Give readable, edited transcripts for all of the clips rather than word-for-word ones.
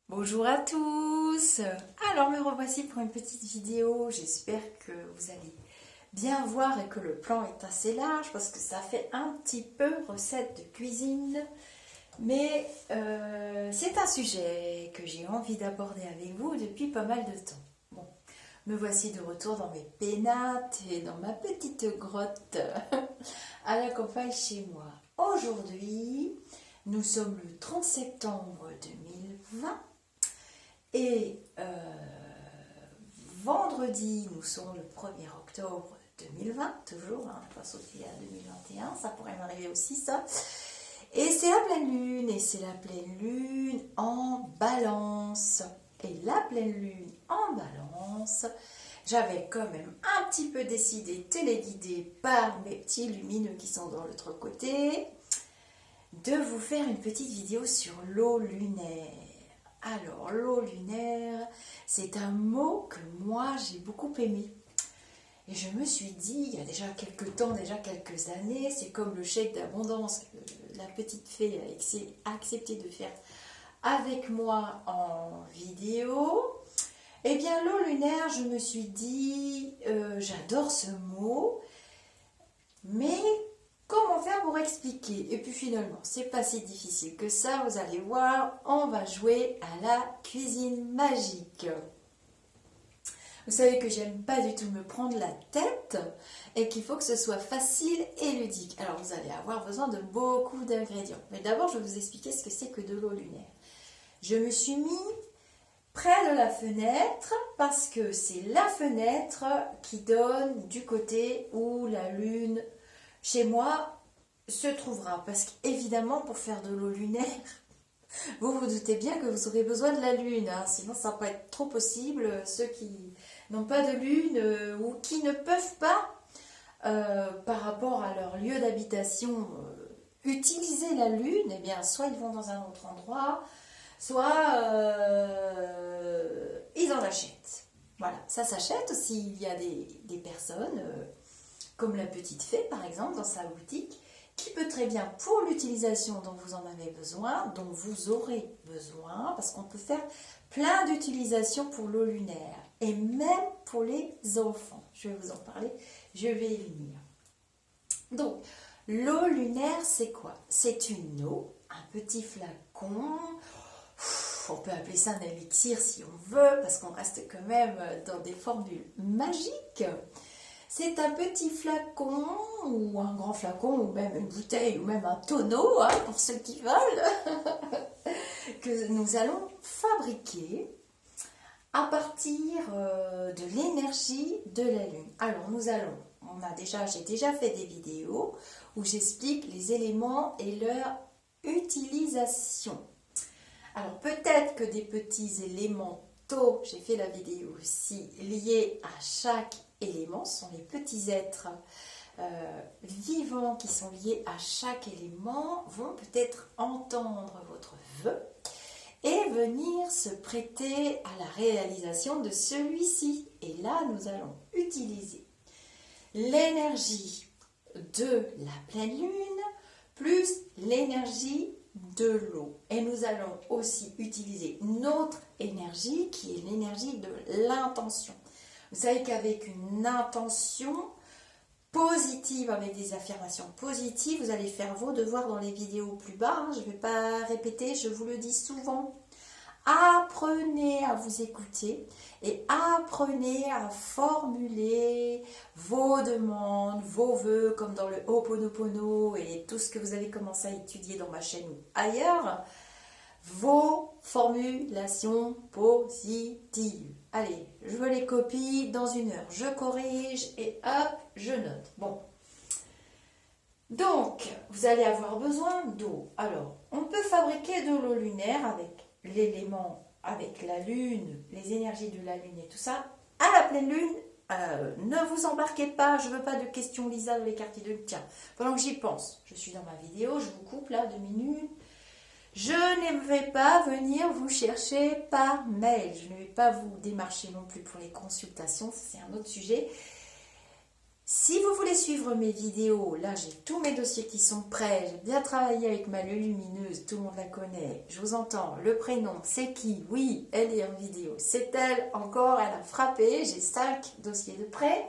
Bonjour à tous. Alors me revoici pour une petite vidéo. J'espère que vous allez bien voir et que le plan est assez large parce que ça fait un petit peu recette de cuisine. Mais c'est un sujet que j'ai envie d'aborder avec vous depuis pas mal de temps. Bon, me voici de retour dans mes pénates et dans ma petite grotte à la campagne chez moi. Aujourd'hui, nous sommes le 30 septembre 2020. Et vendredi, nous sommes le 1er octobre 2020, toujours, hein, pas sauter à 2021, ça pourrait m'arriver aussi ça. Et c'est la pleine lune, et c'est la pleine lune en balance. Et la pleine lune en balance, j'avais quand même un petit peu décidé, téléguidée par mes petits lumineux qui sont dans l'autre côté, de vous faire une petite vidéo sur l'eau lunaire. Alors, l'eau lunaire, c'est un mot que moi j'ai beaucoup aimé. Et je me suis dit, il y a déjà quelques temps, déjà quelques années, c'est comme le chèque d'abondance que la petite fée a accepté de faire avec moi en vidéo. Eh bien, l'eau lunaire, je me suis dit, j'adore ce mot, mais comment faire pour expliquer? Et puis finalement, c'est pas si difficile que ça, vous allez voir, on va jouer à la cuisine magique. Vous savez que j'aime pas du tout me prendre la tête et qu'il faut que ce soit facile et ludique. Alors vous allez avoir besoin de beaucoup d'ingrédients. Mais d'abord, je vais vous expliquer ce que c'est que de l'eau lunaire. Je me suis mis près de la fenêtre parce que c'est la fenêtre qui donne du côté où la lune chez moi se trouvera. Parce qu'évidemment, pour faire de l'eau lunaire, vous vous doutez bien que vous aurez besoin de la lune, hein, sinon ça va pas être trop possible. Ceux qui n'ont pas de lune ou qui ne peuvent pas, par rapport à leur lieu d'habitation, utiliser la lune, eh bien, soit ils vont dans un autre endroit, soit ils en achètent. Voilà, ça s'achète aussi. Il y a des personnes, comme la petite fée par exemple, dans sa boutique, qui peut très bien, pour l'utilisation dont vous en avez besoin, dont vous aurez besoin, parce qu'on peut faire plein d'utilisations pour l'eau lunaire, et même pour les enfants. Je vais vous en parler, je vais y venir. Donc, l'eau lunaire, c'est quoi? C'est une eau, un petit flacon, on peut appeler ça un élixir si on veut, parce qu'on reste quand même dans des formules magiques. C'est un petit flacon ou un grand flacon ou même une bouteille ou même un tonneau, hein, pour ceux qui veulent, que nous allons fabriquer à partir de l'énergie de la lune. Alors j'ai déjà fait des vidéos où j'explique les éléments et leur utilisation. Alors peut-être que des petits élémentaux, j'ai fait la vidéo aussi, liés à chaque élément, ce sont les petits êtres vivants qui sont liés à chaque élément, vont peut-être entendre votre vœu et venir se prêter à la réalisation de celui-ci. Et là, nous allons utiliser l'énergie de la pleine lune plus l'énergie de l'eau. Et nous allons aussi utiliser notre énergie qui est l'énergie de l'intention. Vous savez qu'avec une intention positive, avec des affirmations positives, vous allez faire vos devoirs dans les vidéos plus bas. Hein, je ne vais pas répéter, je vous le dis souvent. Apprenez à vous écouter et apprenez à formuler vos demandes, vos vœux, comme dans le Ho'oponopono et tout ce que vous avez commencé à étudier dans ma chaîne ou ailleurs. Vos formulations positives. Allez, je veux les copies dans 1 heure. Je corrige et hop, je note. Bon. Donc, vous allez avoir besoin d'eau. Alors, on peut fabriquer de l'eau lunaire avec l'élément, avec la lune, les énergies de la lune et tout ça. À la pleine lune, ne vous embarquez pas, je ne veux pas de questions Lisa dans les quartiers de lune. Tiens, pendant que j'y pense, je suis dans ma vidéo, je vous coupe là 2 minutes. Je ne vais pas venir vous chercher par mail. Je ne vais pas vous démarcher non plus pour les consultations. C'est un autre sujet. Si vous voulez suivre mes vidéos, là j'ai tous mes dossiers qui sont prêts, j'ai bien travaillé avec ma lumineuse, tout le monde la connaît, je vous entends, le prénom, c'est qui? Oui, elle est en vidéo, c'est elle, encore, elle a frappé, j'ai 5 dossiers de prêt.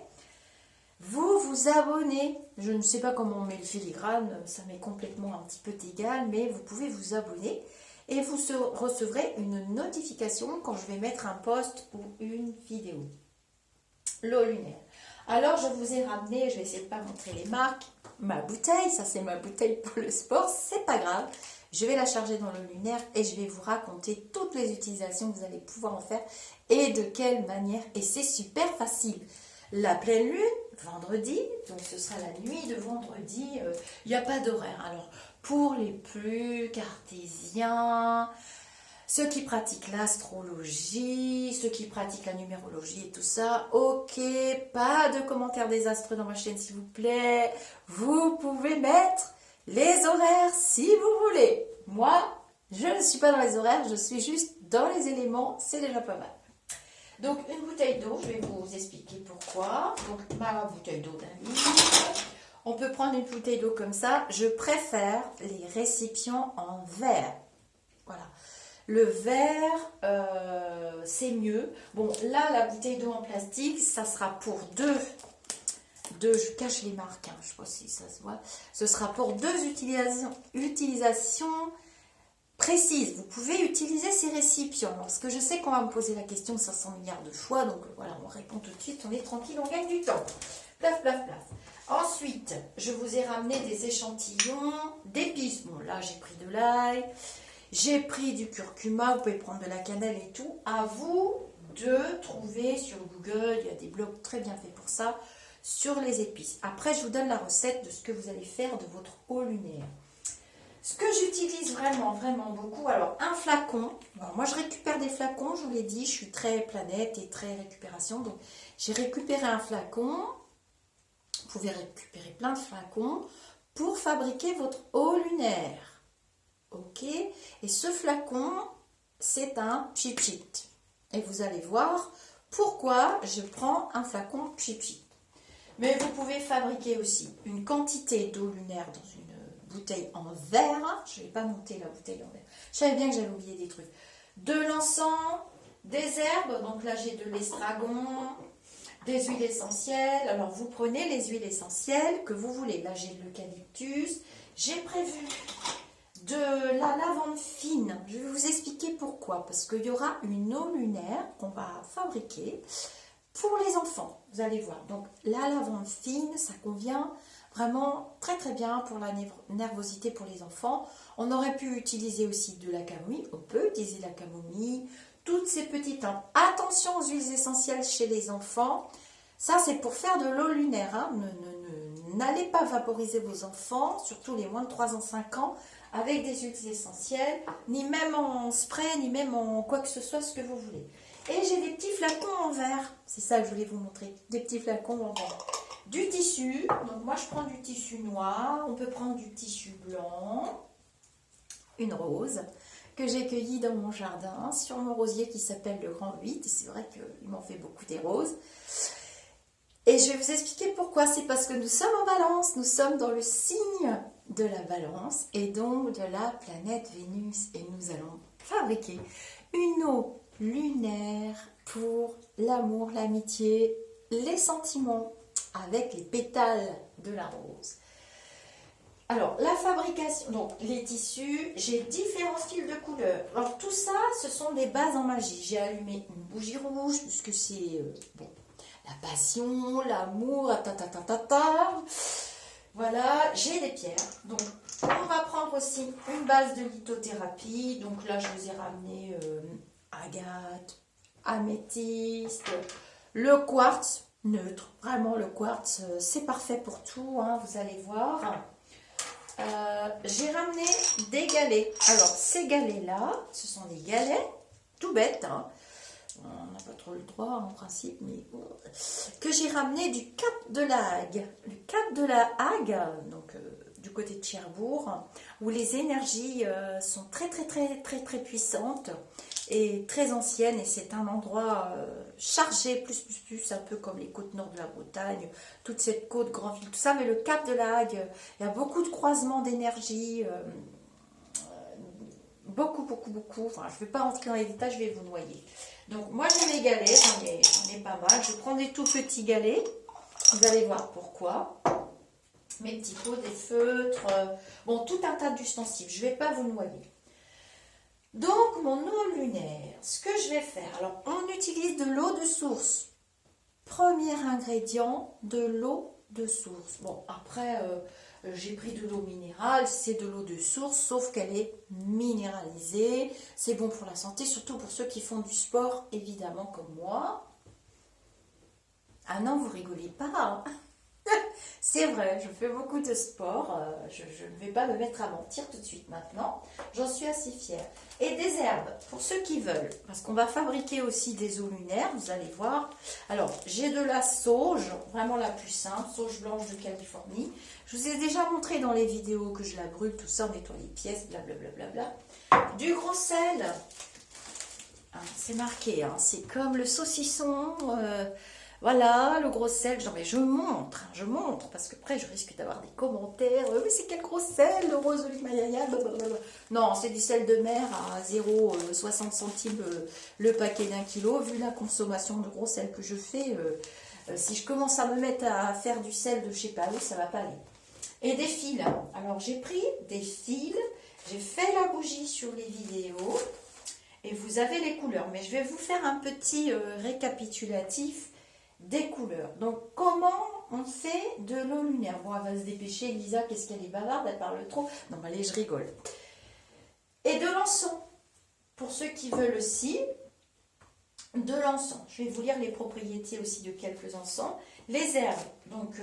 Vous vous abonnez, je ne sais pas comment on met le filigrane, ça m'est complètement un petit peu égal, mais vous pouvez vous abonner et vous recevrez une notification quand je vais mettre un post ou une vidéo. L'eau lunaire. Alors, je vous ai ramené, je vais essayer de ne pas montrer les marques, ma bouteille, ça c'est ma bouteille pour le sport, c'est pas grave. Je vais la charger dans l'eau lunaire et je vais vous raconter toutes les utilisations que vous allez pouvoir en faire et de quelle manière. Et c'est super facile. La pleine lune, vendredi, donc ce sera la nuit de vendredi, il n'y a pas d'horaire. Alors, pour les plus cartésiens, ceux qui pratiquent l'astrologie, ceux qui pratiquent la numérologie et tout ça, ok, pas de commentaires désastreux dans ma chaîne s'il vous plaît. Vous pouvez mettre les horaires si vous voulez. Moi, je ne suis pas dans les horaires, je suis juste dans les éléments, c'est déjà pas mal. Donc une bouteille d'eau, je vais vous expliquer pourquoi. Donc ma bouteille d'eau d'un litre. On peut prendre une bouteille d'eau comme ça. Je préfère les récipients en verre. Voilà. Le verre, c'est mieux. Bon, là, la bouteille d'eau en plastique, ça sera pour deux. Je cache les marques, hein, je ne sais pas si ça se voit. Ce sera pour 2 utilisations précises. Vous pouvez utiliser ces récipients. Parce que je sais qu'on va me poser la question 500 milliards de fois. Donc voilà, on répond tout de suite. On est tranquille, on gagne du temps. Plaf, plaf, plaf. Ensuite, je vous ai ramené des échantillons d'épices. Bon, là, j'ai pris de l'ail. J'ai pris du curcuma, vous pouvez prendre de la cannelle et tout. À vous de trouver sur Google, il y a des blogs très bien faits pour ça, sur les épices. Après, je vous donne la recette de ce que vous allez faire de votre eau lunaire. Ce que j'utilise vraiment, vraiment beaucoup, alors un flacon. Bon, moi, je récupère des flacons, je vous l'ai dit, je suis très planète et très récupération. Donc, j'ai récupéré un flacon. Vous pouvez récupérer plein de flacons pour fabriquer votre eau lunaire. Ok, et ce flacon, c'est un pchit-pchit. Et vous allez voir pourquoi je prends un flacon pchit-pchit. Mais vous pouvez fabriquer aussi une quantité d'eau lunaire dans une bouteille en verre. Je ne vais pas monter la bouteille en verre. Je savais bien que j'allais oublier des trucs. De l'encens, des herbes. Donc là, j'ai de l'estragon, des huiles essentielles. Alors, vous prenez les huiles essentielles que vous voulez. Là, j'ai de l'eucalyptus. J'ai prévu de la lavande fine. Je vais vous expliquer pourquoi. Parce qu'il y aura une eau lunaire qu'on va fabriquer pour les enfants. Vous allez voir. Donc la lavande fine, ça convient vraiment très très bien pour la nervosité pour les enfants. On aurait pu utiliser aussi de la camomille. On peut utiliser la camomille. Toutes ces petites... Attention aux huiles essentielles chez les enfants. Ça, c'est pour faire de l'eau lunaire. Hein. N'allez pas vaporiser vos enfants, surtout les moins de 3 ans, 5 ans, avec des huiles essentielles, ni même en spray, ni même en quoi que ce soit, ce que vous voulez. Et j'ai des petits flacons en verre. C'est ça que je voulais vous montrer. Des petits flacons en verre. Du tissu. Donc moi, je prends du tissu noir. On peut prendre du tissu blanc. Une rose que j'ai cueillie dans mon jardin, sur mon rosier qui s'appelle le Grand 8. Et c'est vrai qu'il m'en fait beaucoup des roses. Et je vais vous expliquer pourquoi. C'est parce que nous sommes en balance. Nous sommes dans le signe de la balance et donc de la planète Vénus. Et nous allons fabriquer une eau lunaire pour l'amour, l'amitié, les sentiments avec les pétales de la rose. Alors, la fabrication, donc les tissus, j'ai différents styles de couleurs. Alors, tout ça, ce sont des bases en magie. J'ai allumé une bougie rouge, puisque c'est bon, la passion, l'amour, Voilà, j'ai des pierres. Donc, on va prendre aussi une base de lithothérapie. Donc là, je vous ai ramené agate, améthyste, le quartz neutre. Vraiment, le quartz, c'est parfait pour tout, hein, vous allez voir. J'ai ramené des galets. Alors, ces galets-là, ce sont des galets tout bêtes, hein. On n'a pas trop le droit en principe, mais bon. Que j'ai ramené du Cap de la Hague. Le Cap de la Hague, donc du côté de Cherbourg, où les énergies sont très puissantes. est très ancienne et c'est un endroit chargé, plus, un peu comme les côtes nord de la Bretagne, toute cette côte, Granville, tout ça, mais le Cap de la Hague, il y a beaucoup de croisements d'énergie, beaucoup. Enfin, je ne vais pas rentrer dans les détails, je vais vous noyer. Donc, moi, j'ai mes galets, j'en ai pas mal. Je prends des tout petits galets. Vous allez voir pourquoi. Mes petits pots, des feutres, bon, tout un tas d'ustensiles. Je ne vais pas vous noyer. Donc, mon eau lunaire, ce que je vais faire, alors, on utilise de l'eau de source. Premier ingrédient, de l'eau de source. Bon, après, j'ai pris de l'eau minérale, c'est de l'eau de source, sauf qu'elle est minéralisée. C'est bon pour la santé, surtout pour ceux qui font du sport, évidemment, comme moi. Ah non, vous rigolez pas, hein. C'est vrai, je fais beaucoup de sport, je ne vais pas me mettre à mentir tout de suite maintenant, j'en suis assez fière. Et des herbes, pour ceux qui veulent, parce qu'on va fabriquer aussi des eaux lunaires, vous allez voir. Alors, j'ai de la sauge, vraiment la plus simple, sauge blanche de Californie. Je vous ai déjà montré dans les vidéos que je la brûle, tout ça, on nettoie les pièces, blablabla. Du gros sel, hein, c'est marqué, hein, c'est comme le saucisson... Voilà, le gros sel, genre, mais je montre, parce que après je risque d'avoir des commentaires. Oui, c'est quel gros sel, le rose d'Himalaya, blablabla. Non, c'est du sel de mer à 0,60 centimes le paquet d'1 kilo. Vu la consommation de gros sel que je fais, si je commence à me mettre à faire du sel de je sais pas où, ça va pas aller. Et des fils. Alors j'ai pris des fils, j'ai fait la bougie sur les vidéos et vous avez les couleurs. Mais je vais vous faire un petit récapitulatif des couleurs. Donc, comment on fait de l'eau lunaire? Bon, elle va se dépêcher. Lisa, qu'est-ce qu'elle est bavarde, elle parle trop. Non, mais allez, je rigole. Et de l'encens. Pour ceux qui veulent aussi, de l'encens. Je vais vous lire les propriétés aussi de quelques encens. Les herbes. Donc,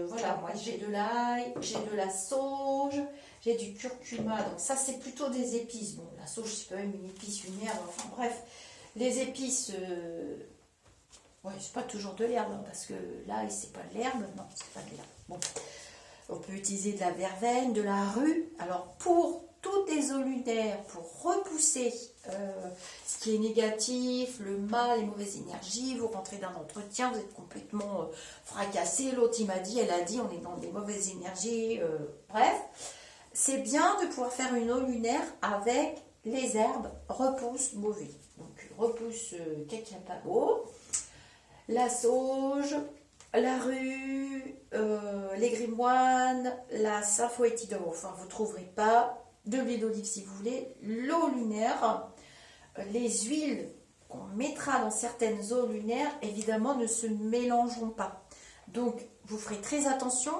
voilà, moi, j'ai de l'ail, j'ai de la sauge, j'ai du curcuma. Donc, ça, c'est plutôt des épices. Bon, la sauge, c'est quand même une épice, une herbe. Enfin, bref. Les épices... ouais, c'est pas toujours de l'herbe, hein, parce que là, c'est pas de l'herbe. Non, c'est pas de l'herbe. Bon. On peut utiliser de la verveine, de la rue. Alors, pour toutes les eaux lunaires, pour repousser ce qui est négatif, le mal, les mauvaises énergies, vous rentrez dans un entretien, vous êtes complètement fracassé. L'autre, il m'a dit, elle a dit, on est dans des mauvaises énergies. Bref, c'est bien de pouvoir faire une eau lunaire avec les herbes repousse mauvais. Donc, repousse cacapao, la sauge, la rue, les grimoines, la saphoétidore, enfin vous ne trouverez pas, de l'huile d'olive si vous voulez, l'eau lunaire, les huiles qu'on mettra dans certaines eaux lunaires, évidemment, ne se mélangeront pas. Donc, vous ferez très attention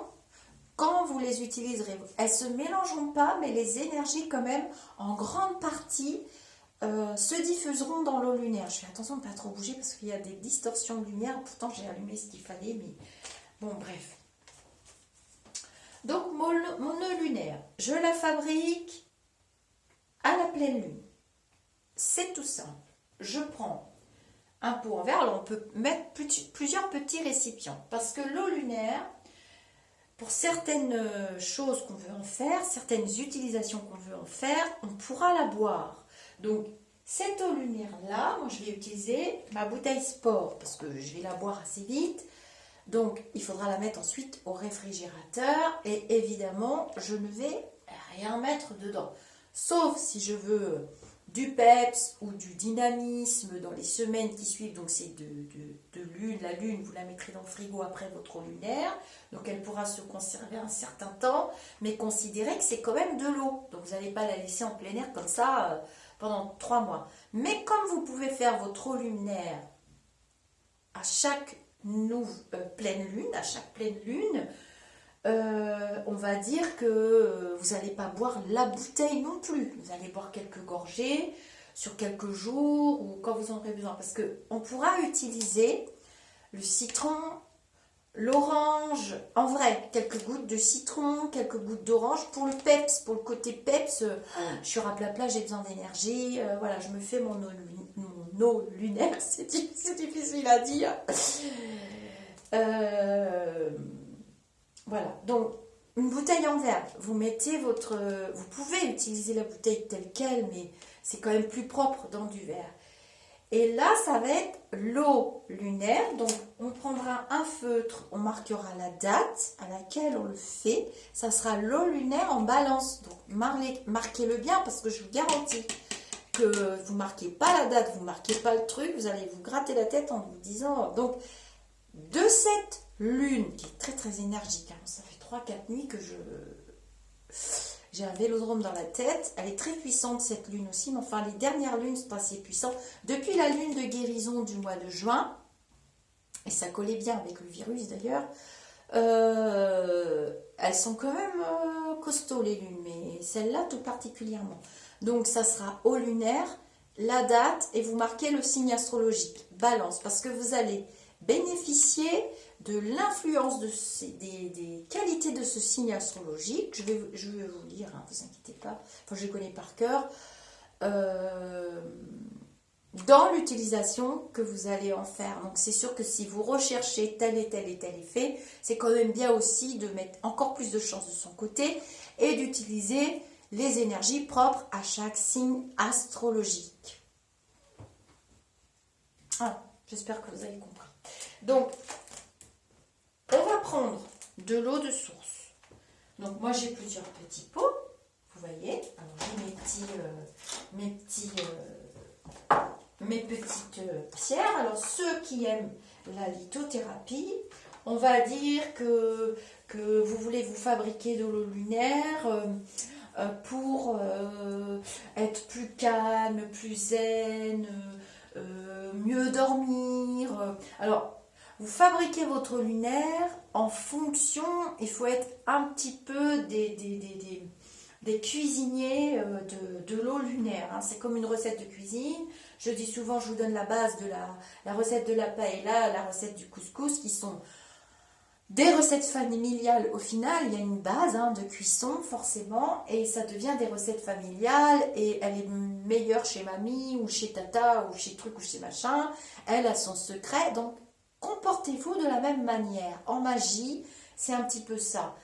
quand vous les utiliserez. Elles ne se mélangeront pas, mais les énergies quand même, en grande partie, se diffuseront dans l'eau lunaire. Je fais attention de ne pas trop bouger parce qu'il y a des distorsions de lumière. Pourtant, j'ai allumé ce qu'il fallait, mais bon, bref. Donc, mon eau lunaire, je la fabrique à la pleine lune. C'est tout simple. Je prends un pot en verre. Alors, on peut mettre plusieurs petits récipients parce que l'eau lunaire, pour certaines choses qu'on veut en faire, certaines utilisations qu'on veut en faire, on pourra la boire. Donc, cette eau lunaire-là, moi, je vais utiliser ma bouteille sport parce que je vais la boire assez vite. Donc, il faudra la mettre ensuite au réfrigérateur et évidemment, je ne vais rien mettre dedans. Sauf si je veux du peps ou du dynamisme dans les semaines qui suivent. Donc, c'est de lune. La lune, vous la mettrez dans le frigo après votre eau lunaire. Donc, elle pourra se conserver un certain temps, mais considérez que c'est quand même de l'eau. Donc, vous n'allez pas la laisser en plein air comme ça pendant 3 mois. Mais comme vous pouvez faire votre eau lunaire à chaque pleine lune, on va dire que vous n'allez pas boire la bouteille non plus. Vous allez boire quelques gorgées sur quelques jours ou quand vous en aurez besoin. Parce qu'on pourra utiliser le citron, l'orange, en vrai, quelques gouttes de citron, quelques gouttes d'orange pour le peps, pour le côté peps. Je suis raplapla, j'ai besoin d'énergie. Voilà, je me fais mon eau lunaire, c'est difficile à dire. Voilà, donc une bouteille en verre, vous mettez vous pouvez utiliser la bouteille telle quelle, mais C'est quand même plus propre dans du verre. Et là, ça va être l'eau lunaire. Donc, on prendra un feutre, on marquera la date à laquelle on le fait. Ça sera l'eau lunaire en balance. Donc, marquez-le bien parce que je vous garantis que vous ne marquez pas la date, vous ne marquez pas le truc, vous allez vous gratter la tête en vous disant... Donc, de cette lune, qui est très très énergique, hein, ça fait 3-4 nuits que j'ai un vélodrome dans la tête. Elle est très puissante cette lune aussi, mais enfin les dernières lunes sont assez puissantes. Depuis la lune de guérison du mois de juin, et ça collait bien avec le virus d'ailleurs, elles sont quand même costauds les lunes, mais celle-là tout particulièrement. Donc ça sera au lunaire, la date, et vous marquez le signe astrologique, balance, parce que vous allez bénéficier de l'influence des qualités de ce signe astrologique. Je vais vous lire, ne vous inquiétez pas, enfin, je les connais par cœur, dans l'utilisation que vous allez en faire. Donc c'est sûr que si vous recherchez tel et tel et tel effet, c'est quand même bien aussi de mettre encore plus de chance de son côté et d'utiliser les énergies propres à chaque signe astrologique. Ah, j'espère que vous avez compris. Donc, on va prendre de l'eau de source. Donc, moi, j'ai plusieurs petits pots. Vous voyez. Alors, j'ai mes petites pierres. Alors, ceux qui aiment la lithothérapie, on va dire que vous voulez vous fabriquer de l'eau lunaire pour être plus calme, plus zen, mieux dormir. Alors, vous fabriquez votre lunaire en fonction, il faut être un petit peu des cuisiniers de l'eau lunaire. Hein. C'est comme une recette de cuisine. Je dis souvent, je vous donne la base de la recette de la paella, la recette du couscous, qui sont des recettes familiales. Au final, il y a une base de cuisson forcément, et ça devient des recettes familiales, et elle est meilleure chez mamie, ou chez tata, ou chez truc, ou chez machin. Elle a son secret, donc comportez-vous de la même manière. En magie, c'est un petit peu ça.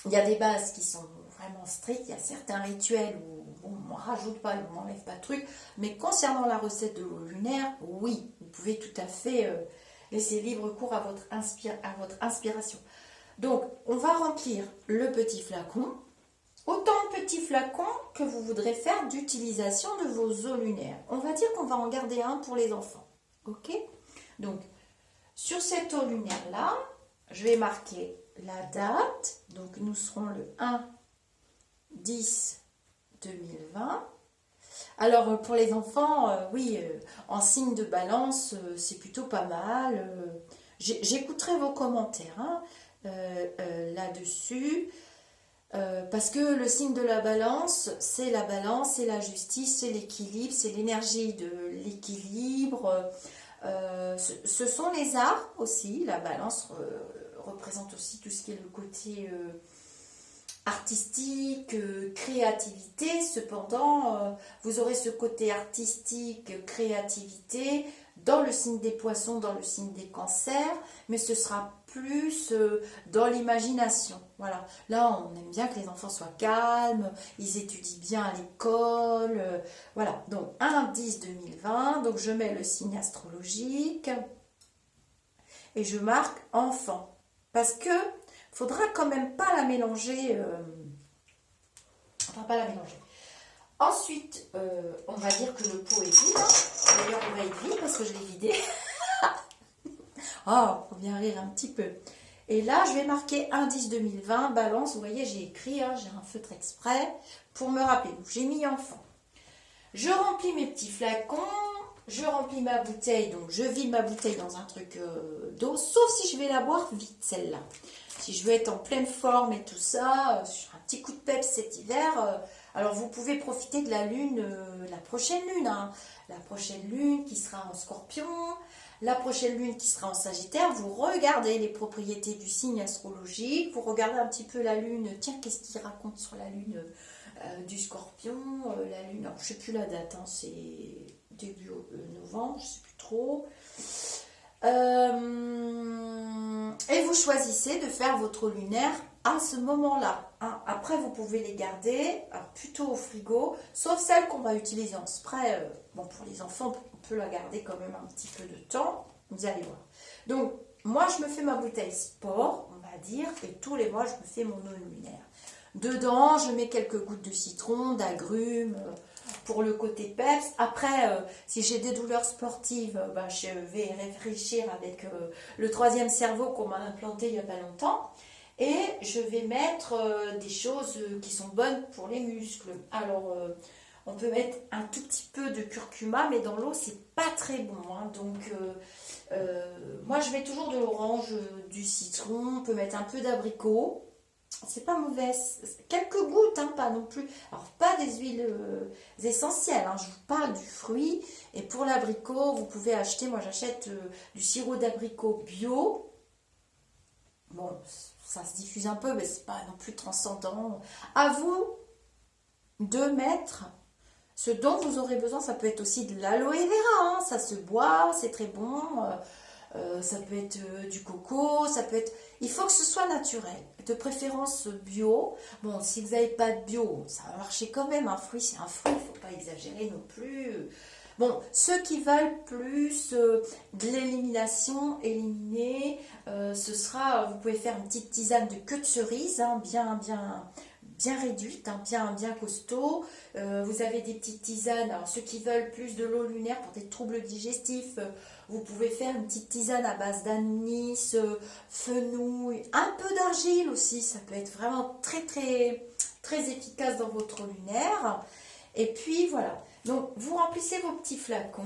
Il y a des bases qui sont vraiment strictes, il y a certains rituels où on ne rajoute pas, on n'enlève pas de trucs, mais concernant la recette de l'eau lunaire, oui, vous pouvez tout à fait laisser libre cours à votre inspiration. Donc, on va remplir le petit flacon, autant de petits flacons que vous voudrez faire d'utilisation de vos eaux lunaires. On va dire qu'on va en garder un pour les enfants, ok ? Donc, sur cette eau lunaire-là, je vais marquer la date. Donc, nous serons le 1-10-2020. Alors, pour les enfants, oui, en signe de balance, c'est plutôt pas mal. J'écouterai vos commentaires là-dessus. Parce que le signe de la balance, c'est la justice, c'est l'équilibre, c'est l'énergie de l'équilibre. Ce sont les arts aussi. La balance représente aussi tout ce qui est le côté artistique, créativité. Cependant, vous aurez ce côté artistique, créativité dans le signe des poissons, dans le signe des cancers, mais ce sera plus dans l'imagination. Voilà. Là, on aime bien que les enfants soient calmes, ils étudient bien à l'école. Voilà. Donc, 1-10-2020. Donc, je mets le signe astrologique et je marque enfant. Parce que faudra quand même pas la mélanger. Enfin, pas la mélanger. Ensuite, on va dire que le pot est vide. D'ailleurs, il va être vide parce que je l'ai vidé. Oh, faut bien rire un petit peu. Et là, je vais marquer 1-10-2020, balance. Vous voyez, j'ai écrit, j'ai un feutre exprès pour me rappeler. Donc, j'ai mis enfant. Je remplis mes petits flacons. Je remplis ma bouteille. Donc, je vide ma bouteille dans un truc d'eau. Sauf si je vais la boire vite, celle-là. Si je veux être en pleine forme et tout ça, sur un petit coup de peps cet hiver, alors vous pouvez profiter de la lune, la prochaine lune. La prochaine lune qui sera en Scorpion, la prochaine lune qui sera en Sagittaire. Vous regardez les propriétés du signe astrologique, vous regardez un petit peu la lune. Tiens, qu'est-ce qu'il raconte sur la lune du Scorpion, la lune, alors, je ne sais plus la date, c'est début novembre, je ne sais plus trop. Et vous choisissez de faire votre lunaire à ce moment-là. Hein. Après, vous pouvez les garder plutôt au frigo, sauf celles qu'on va utiliser en spray. Bon, pour les enfants, on peut la garder quand même un petit peu de temps. Vous allez voir. Donc, moi, je me fais ma bouteille sport, on va dire, et tous les mois, je me fais mon eau lunaire. Dedans, je mets quelques gouttes de citron, d'agrumes, pour le côté peps. Après, si j'ai des douleurs sportives, je vais réfléchir avec le troisième cerveau qu'on m'a implanté il n'y a pas longtemps. Et je vais mettre des choses qui sont bonnes pour les muscles. Alors, on peut mettre un tout petit peu de curcuma, mais dans l'eau, c'est pas très bon. Hein. Donc, moi, je mets toujours de l'orange, du citron. On peut mettre un peu d'abricot. C'est pas mauvais. Quelques gouttes, hein, pas non plus. Alors, pas des huiles essentielles. Hein. Je vous parle du fruit. Et pour l'abricot, vous pouvez acheter, moi j'achète du sirop d'abricot bio. Bon, ça se diffuse un peu, mais c'est pas non plus transcendant. À vous de mettre ce dont vous aurez besoin. Ça peut être aussi de l'aloe vera, hein. Ça se boit, c'est très bon. Ça peut être du coco, ça peut être... Il faut que ce soit naturel, de préférence bio. Bon, si vous n'avez pas de bio, ça va marcher quand même. Un fruit, c'est un fruit, il ne faut pas exagérer non plus. Bon, ceux qui veulent plus de l'élimination, éliminer, ce sera, vous pouvez faire une petite tisane de queue de cerise, hein, bien réduite, hein, bien costaud. Vous avez des petites tisanes, alors ceux qui veulent plus de l'eau lunaire pour des troubles digestifs, vous pouvez faire une petite tisane à base d'anis, fenouil, un peu d'argile aussi, ça peut être vraiment très très très efficace dans votre eau lunaire. Et puis voilà, donc vous remplissez vos petits flacons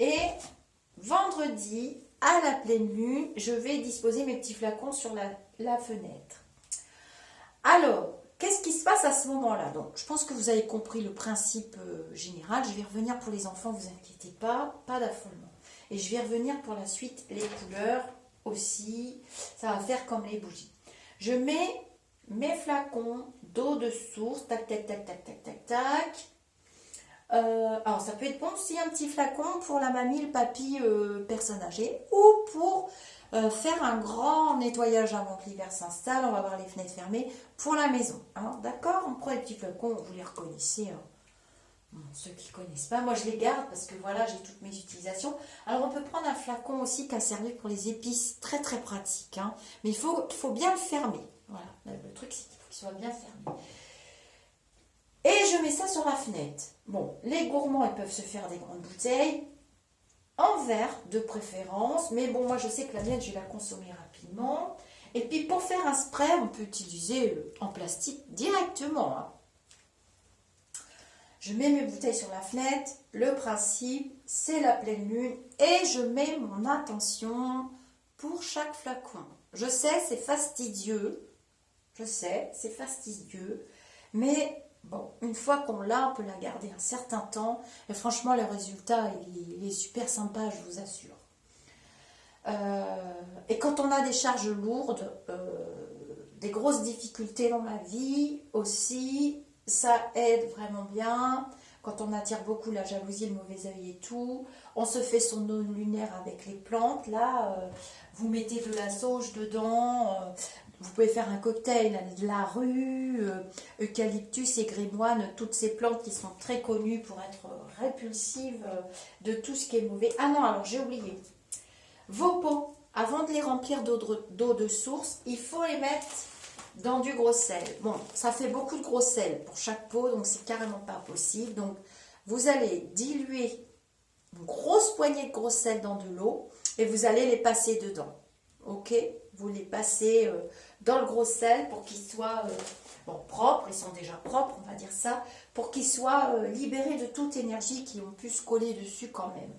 et vendredi à la pleine lune, je vais disposer mes petits flacons sur la fenêtre. Alors, qu'est-ce qui se passe à ce moment-là? Donc, je pense que vous avez compris le principe général. Je vais revenir pour les enfants, vous inquiétez pas d'affolement. Et je vais revenir pour la suite, les couleurs aussi. Ça va faire comme les bougies. Je mets mes flacons d'eau de source, tac, tac, tac, tac, tac, tac, tac. Alors, ça peut être bon aussi un petit flacon pour la mamie, le papy, personne âgée, ou pour faire un grand nettoyage avant que l'hiver s'installe. On va avoir les fenêtres fermées pour la maison. Hein, d'accord? On prend les petits flacons, vous les reconnaissez. Hein. Bon, ceux qui ne connaissent pas, moi je les garde parce que voilà, j'ai toutes mes utilisations. Alors, on peut prendre un flacon aussi qui a servi pour les épices, très très pratique. Hein, mais il faut bien le fermer. Voilà, le truc c'est qu'il faut qu'il soit bien fermé. Et je mets ça sur la fenêtre. Bon, les gourmands, ils peuvent se faire des grandes bouteilles, en verre de préférence. Mais bon, moi, je sais que la mienne, je vais la consommer rapidement. Et puis, pour faire un spray, on peut utiliser en plastique directement. Hein. Je mets mes bouteilles sur la fenêtre. Le principe, c'est la pleine lune. Et je mets mon intention pour chaque flacon. Je sais, c'est fastidieux. Je sais, c'est fastidieux. Mais... bon, une fois qu'on l'a, on peut la garder un certain temps. Et franchement, le résultat, il est super sympa, je vous assure. Et quand on a des charges lourdes, des grosses difficultés dans la vie aussi, ça aide vraiment bien. Quand on attire beaucoup la jalousie, le mauvais œil et tout, on se fait son eau lunaire avec les plantes. Là, vous mettez de la sauge dedans. Vous pouvez faire un cocktail de la rue, eucalyptus et grémoine, toutes ces plantes qui sont très connues pour être répulsives de tout ce qui est mauvais. Ah non, alors j'ai oublié. Vos pots, avant de les remplir d'eau de source, il faut les mettre dans du gros sel. Bon, ça fait beaucoup de gros sel pour chaque pot, donc c'est carrément pas possible. Donc, vous allez diluer une grosse poignée de gros sel dans de l'eau et vous allez les passer dedans. Ok? Vous les passez dans le gros sel pour qu'ils soient propres, ils sont déjà propres, on va dire ça, pour qu'ils soient libérés de toute énergie qui ont pu se coller dessus quand même.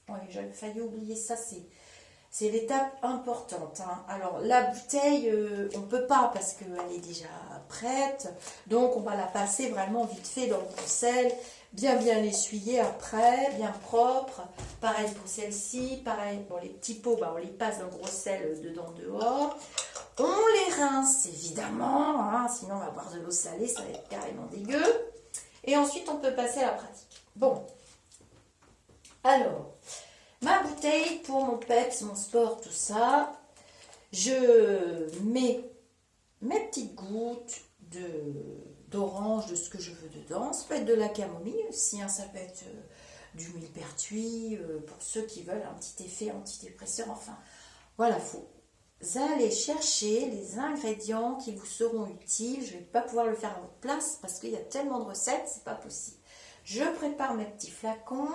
Oui, j'avais failli oublier ça, c'est l'étape importante. Hein. Alors, la bouteille, on ne peut pas parce qu'elle est déjà prête, donc on va la passer vraiment vite fait dans le gros sel, bien l'essuyer après, bien propre. Pareil pour celle-ci, pareil pour les petits pots, on les passe dans le gros sel dedans dehors. On les rince évidemment, hein, sinon on va boire de l'eau salée, ça va être carrément dégueu. Et ensuite on peut passer à la pratique. Bon, alors, ma bouteille pour mon peps, mon sport, tout ça, je mets mes petites gouttes d'orange, de ce que je veux dedans. Ça peut être de la camomille aussi, hein, ça peut être du millepertuis, pour ceux qui veulent un petit effet antidépresseur. Enfin, voilà, vous allez chercher les ingrédients qui vous seront utiles. Je ne vais pas pouvoir le faire à votre place parce qu'il y a tellement de recettes, c'est pas possible. Je prépare mes petits flacons.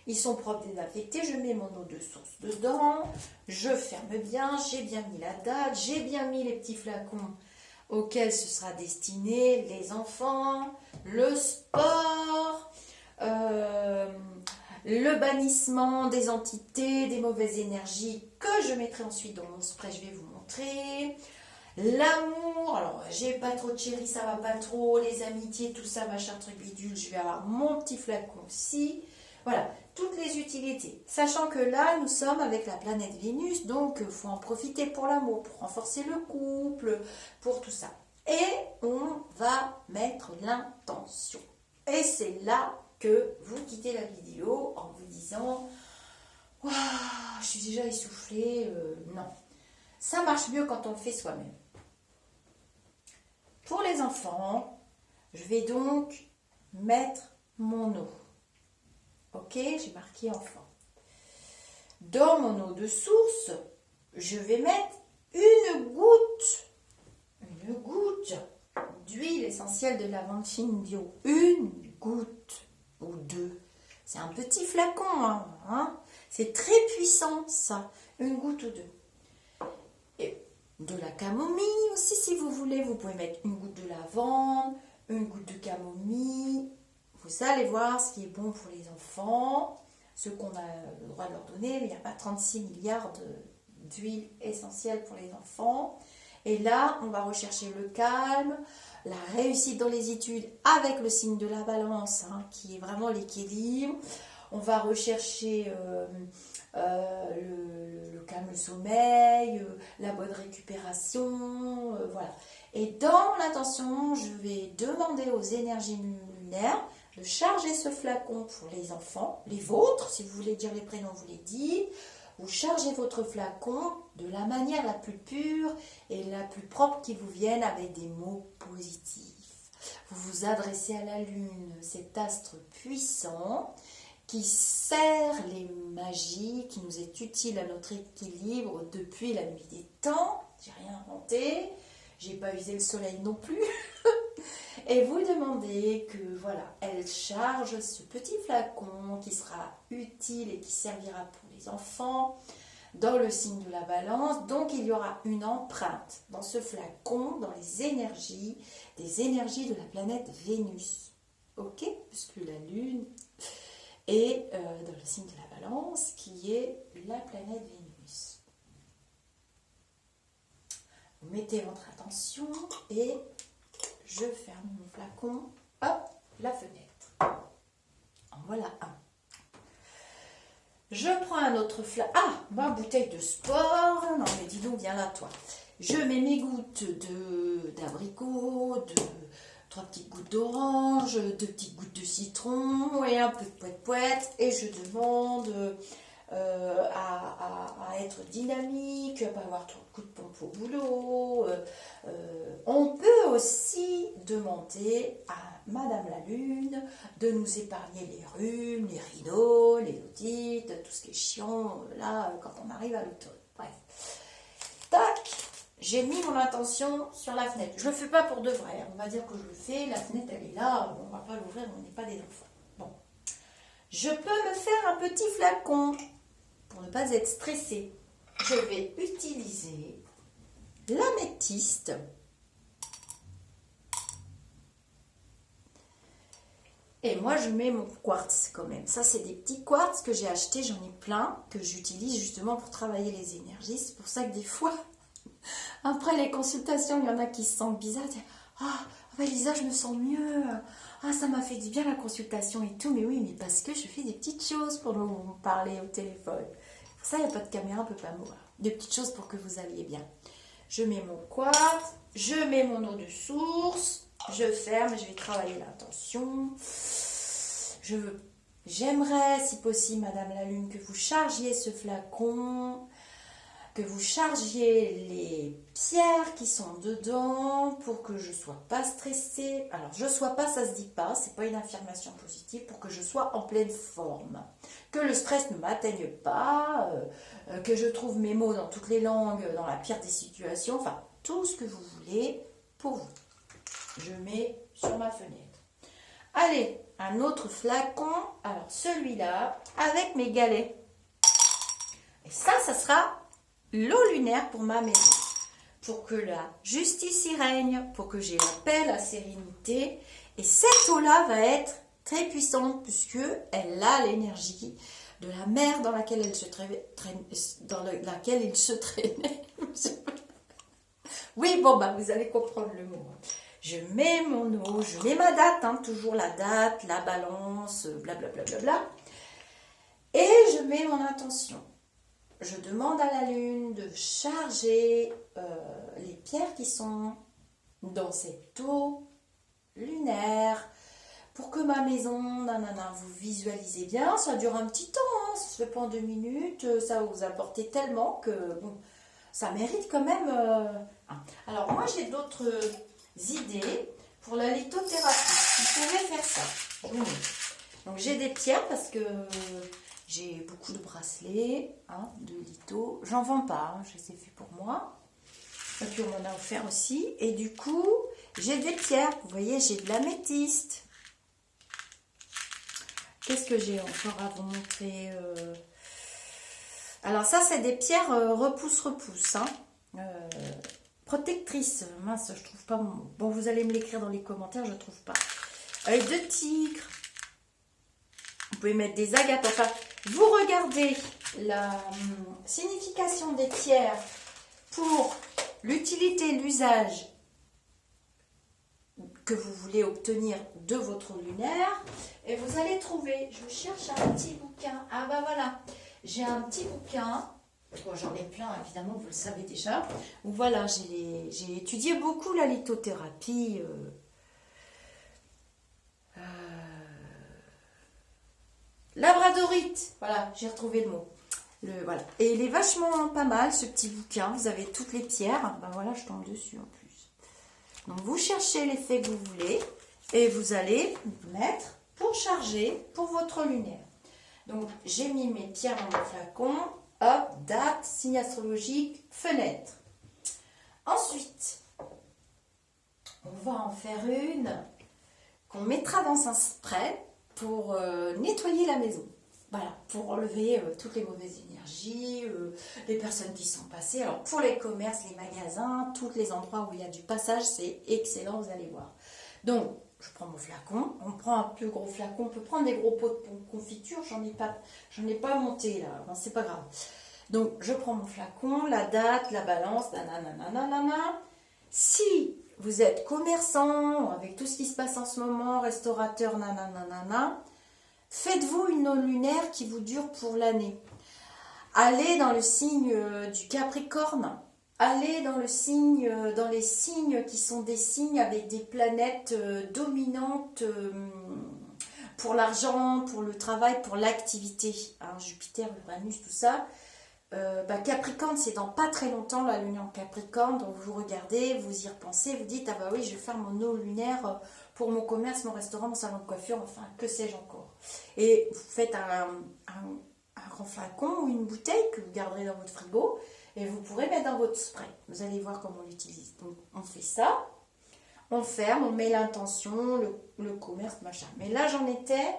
Ils sont propres, désinfectés. Je mets mon eau de source dedans. Je ferme bien. J'ai bien mis la date. J'ai bien mis les petits flacons auxquels ce sera destiné. Les enfants, le sport, le bannissement des entités, des mauvaises énergies que je mettrai ensuite dans mon spray. Je vais vous montrer. L'amour, alors j'ai pas trop de chéri, ça va pas trop. Les amitiés, tout ça, machin, truc bidule. Je vais avoir mon petit flacon aussi. Voilà, toutes les utilités. Sachant que là, nous sommes avec la planète Vénus, donc il faut en profiter pour l'amour, pour renforcer le couple, pour tout ça. Et on va mettre l'intention. Et c'est là que vous quittez la vidéo en vous disant « Waouh, je suis déjà essoufflée. » Non, ça marche mieux quand on le fait soi-même. Pour les enfants, je vais donc mettre mon eau. Ok, j'ai marqué enfant. Dans mon eau de source, je vais mettre une goutte d'huile essentielle de lavande fine bio. Une goutte ou deux. C'est un petit flacon, hein. C'est très puissant, ça. Une goutte ou deux. Et de la camomille aussi, si vous voulez. Vous pouvez mettre une goutte de lavande, une goutte de camomille. Vous allez voir ce qui est bon pour les enfants, ce qu'on a le droit de leur donner. Il n'y a pas 36 milliards d'huiles essentielles pour les enfants. Et là, on va rechercher le calme, la réussite dans les études avec le signe de la balance, hein, qui est vraiment l'équilibre. On va rechercher le calme, le sommeil, la bonne récupération, voilà. Et dans l'intention, je vais demander aux énergies lunaires de charger ce flacon pour les enfants, les vôtres, si vous voulez dire les prénoms, vous les dites. Vous chargez votre flacon de la manière la plus pure et la plus propre qui vous vienne avec des mots positifs. Vous vous adressez à la lune, cet astre puissant qui sert les magies, qui nous est utile à notre équilibre depuis la nuit des temps. J'ai rien inventé, j'ai pas usé le soleil non plus. Et vous demandez que voilà, elle charge ce petit flacon qui sera utile et qui servira pour les enfants dans le signe de la balance. Donc il y aura une empreinte dans ce flacon, dans les énergies, des énergies de la planète Vénus. Ok, puisque la Lune est dans le signe de la balance qui est la planète Vénus. Vous mettez votre attention et je ferme mon flacon, hop, la fenêtre. En voilà un. Je prends un autre flacon. Ah, ma bouteille de sport. Non, mais dis donc, viens là, toi. Je mets mes gouttes d'abricot, 3 petites gouttes d'orange, 2 petites gouttes de citron et un peu de poète-poète. Et je demande à être dynamique, à ne pas avoir trop de coups de pompe au boulot. On peut aussi demander à Madame la Lune de nous épargner les rhumes, les rhinos, les otites, tout ce qui est chiant là quand on arrive à l'automne. Bref. Tac, j'ai mis mon intention sur la fenêtre. Je ne le fais pas pour de vrai. On va dire que je le fais. La fenêtre, elle est là. On ne va pas l'ouvrir. On n'est pas des enfants. Bon. Je peux me faire un petit flacon pour ne pas être stressée. Je vais utiliser l'améthyste. Et moi, je mets mon quartz quand même. Ça, c'est des petits quartz que j'ai achetés. J'en ai plein que j'utilise justement pour travailler les énergies. C'est pour ça que des fois, après les consultations, il y en a qui se sentent bizarres. Ah, Lisa, je me sens mieux. Ah, ça m'a fait du bien la consultation et tout. Mais oui, mais parce que je fais des petites choses pour nous parler au téléphone. Pour ça, il n'y a pas de caméra, on ne peut pas me voir. Des petites choses pour que vous alliez bien. Je mets mon quartz, je mets mon eau de source. Je ferme et je vais travailler l'intention. J'aimerais, si possible, Madame la Lune, que vous chargiez ce flacon que vous chargiez les pierres qui sont dedans pour que je ne sois pas stressée. Alors, je ne sois pas, ça ne se dit pas, c'est pas une affirmation positive, pour que je sois en pleine forme. Que le stress ne m'atteigne pas, que je trouve mes mots dans toutes les langues, dans la pire des situations, enfin, tout ce que vous voulez pour vous. Je mets sur ma fenêtre. Allez, un autre flacon, alors celui-là, avec mes galets. Et ça sera l'eau lunaire pour ma maison. Pour que la justice y règne, pour que j'ai la paix, la sérénité. Et cette eau-là va être très puissante puisque elle a l'énergie de la mer dans laquelle elle se traînait. Oui, bon, bah, vous allez comprendre le mot. Je mets mon eau, je mets ma date, hein, toujours la date, la balance, blablabla. Bla, bla, bla, bla. Et je mets mon intention. Je demande à la lune de charger les pierres qui sont dans cette eau lunaire pour que ma maison, nanana, vous visualisez bien. Ça dure un petit temps, hein, ça se fait pas en 2 minutes, ça va vous apporter tellement que bon, ça mérite quand même. Alors moi j'ai d'autres idées pour la lithothérapie. Vous pouvez faire ça. Donc j'ai des pierres parce que j'ai beaucoup de bracelets, hein, de litho. J'en vends pas, hein, je les ai fait pour moi. Et puis on m'en a offert aussi. Et du coup, j'ai des pierres. Vous voyez, j'ai de l'améthyste. Qu'est-ce que j'ai encore à vous montrer Alors ça, c'est des pierres repousse-repousse. Hein. Protectrices. Mince, je trouve pas mon mot. Bon, vous allez me l'écrire dans les commentaires, je trouve pas. Œil de tigre. Vous pouvez mettre des agates. Enfin, vous regardez la signification des pierres pour l'utilité, l'usage que vous voulez obtenir de votre lunaire. Et vous allez trouver, je cherche un petit bouquin. Ah bah voilà, j'ai un petit bouquin. Bon, j'en ai plein, évidemment, vous le savez déjà. Voilà, j'ai étudié beaucoup la lithothérapie. Labradorite, voilà, j'ai retrouvé le mot. Voilà. Et il est vachement pas mal, ce petit bouquin. Vous avez toutes les pierres. Ben voilà, je tombe dessus en plus. Donc, vous cherchez l'effet que vous voulez et vous allez mettre pour charger pour votre lunaire. Donc, j'ai mis mes pierres dans le flacon. Hop, date, signe astrologique, fenêtre. Ensuite, on va en faire une qu'on mettra dans un spray pour nettoyer la maison. Voilà, pour enlever toutes les mauvaises énergies, les personnes qui sont passées. Alors, pour les commerces, les magasins, tous les endroits où il y a du passage, c'est excellent, vous allez voir. Donc, je prends mon flacon. On prend un plus gros flacon. On peut prendre des gros pots de confiture. J'en ai pas monté, là. Bon, c'est pas grave. Donc, je prends mon flacon, la date, la balance, nanana. Si vous êtes commerçant, avec tout ce qui se passe en ce moment, restaurateur, nanana, faites-vous une eau lunaire qui vous dure pour l'année. Allez dans le signe du Capricorne. Allez dans les signes qui sont des signes avec des planètes dominantes pour l'argent, pour le travail, pour l'activité. Hein, Jupiter, Uranus, tout ça. Capricorne, c'est dans pas très longtemps la lune en Capricorne. Donc vous regardez, vous y repensez, vous dites, ah bah oui, je vais faire mon eau lunaire pour mon commerce, mon restaurant, mon salon de coiffure, enfin, que sais-je encore. Et vous faites un grand flacon ou une bouteille que vous garderez dans votre frigo et vous pourrez mettre dans votre spray. Vous allez voir comment on l'utilise. Donc, on fait ça, on ferme, on met l'intention, le commerce, machin. Mais là, j'en étais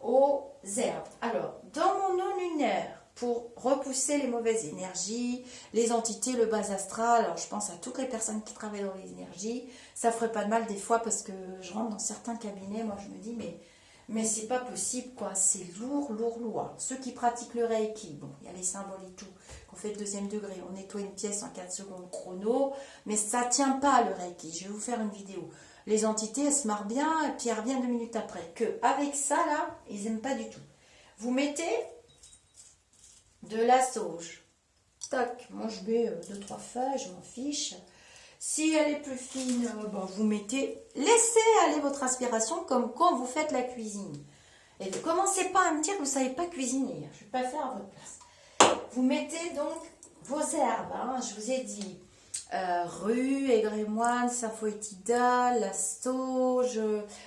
aux herbes. Alors, dans mon eau lunaire, pour repousser les mauvaises énergies, les entités, le bas astral. Alors, je pense à toutes les personnes qui travaillent dans les énergies. Ça ferait pas de mal des fois parce que je rentre dans certains cabinets. Moi, je me dis, mais c'est pas possible, quoi. C'est lourd. Alors, ceux qui pratiquent le Reiki, bon, il y a les symboles et tout, qu'on fait le 2e degré. On nettoie une pièce en 4 secondes chrono. Mais ça tient pas, le Reiki. Je vais vous faire une vidéo. Les entités, elles se marrent bien et puis elles reviennent 2 minutes après. Avec ça, là, ils aiment pas du tout. Vous mettez de la sauge. Tac, moi je mets 2-3 feuilles, je m'en fiche. Si elle est plus fine, vous mettez... Laissez aller votre inspiration comme quand vous faites la cuisine. Et ne commencez pas à me dire que vous ne savez pas cuisiner. Je ne vais pas faire à votre place. Vous mettez donc vos herbes, hein, je vous ai dit, rue, aigre-et-moine, symphoïtida, la sauge.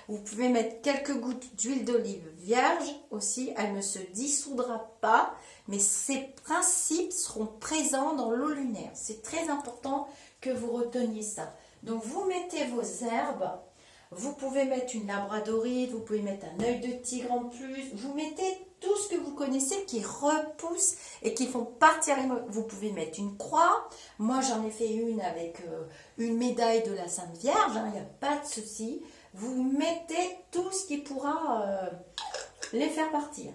Vous pouvez mettre quelques gouttes d'huile d'olive vierge aussi. Elle ne se dissoudra pas, mais ces principes seront présents dans l'eau lunaire. C'est très important que vous reteniez ça. Donc vous mettez vos herbes. Vous pouvez mettre une labradorite, vous pouvez mettre un œil de tigre en plus. Vous mettez tout ce que vous connaissez qui repousse et qui font partir les... Vous pouvez mettre une croix. Moi, j'en ai fait une avec une médaille de la Sainte Vierge. Il n'y a pas de souci. Vous mettez tout ce qui pourra les faire partir.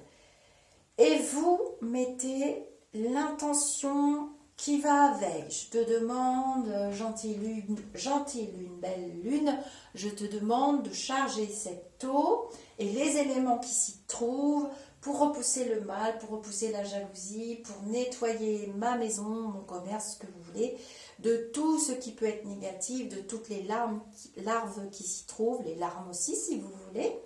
Et vous mettez l'intention qui va avec. Je te demande, gentille lune, belle lune, je te demande de charger cette eau et les éléments qui s'y trouvent pour repousser le mal, pour repousser la jalousie, pour nettoyer ma maison, mon commerce, ce que vous voulez, de tout ce qui peut être négatif, de toutes les larves qui s'y trouvent, les larmes aussi si vous voulez.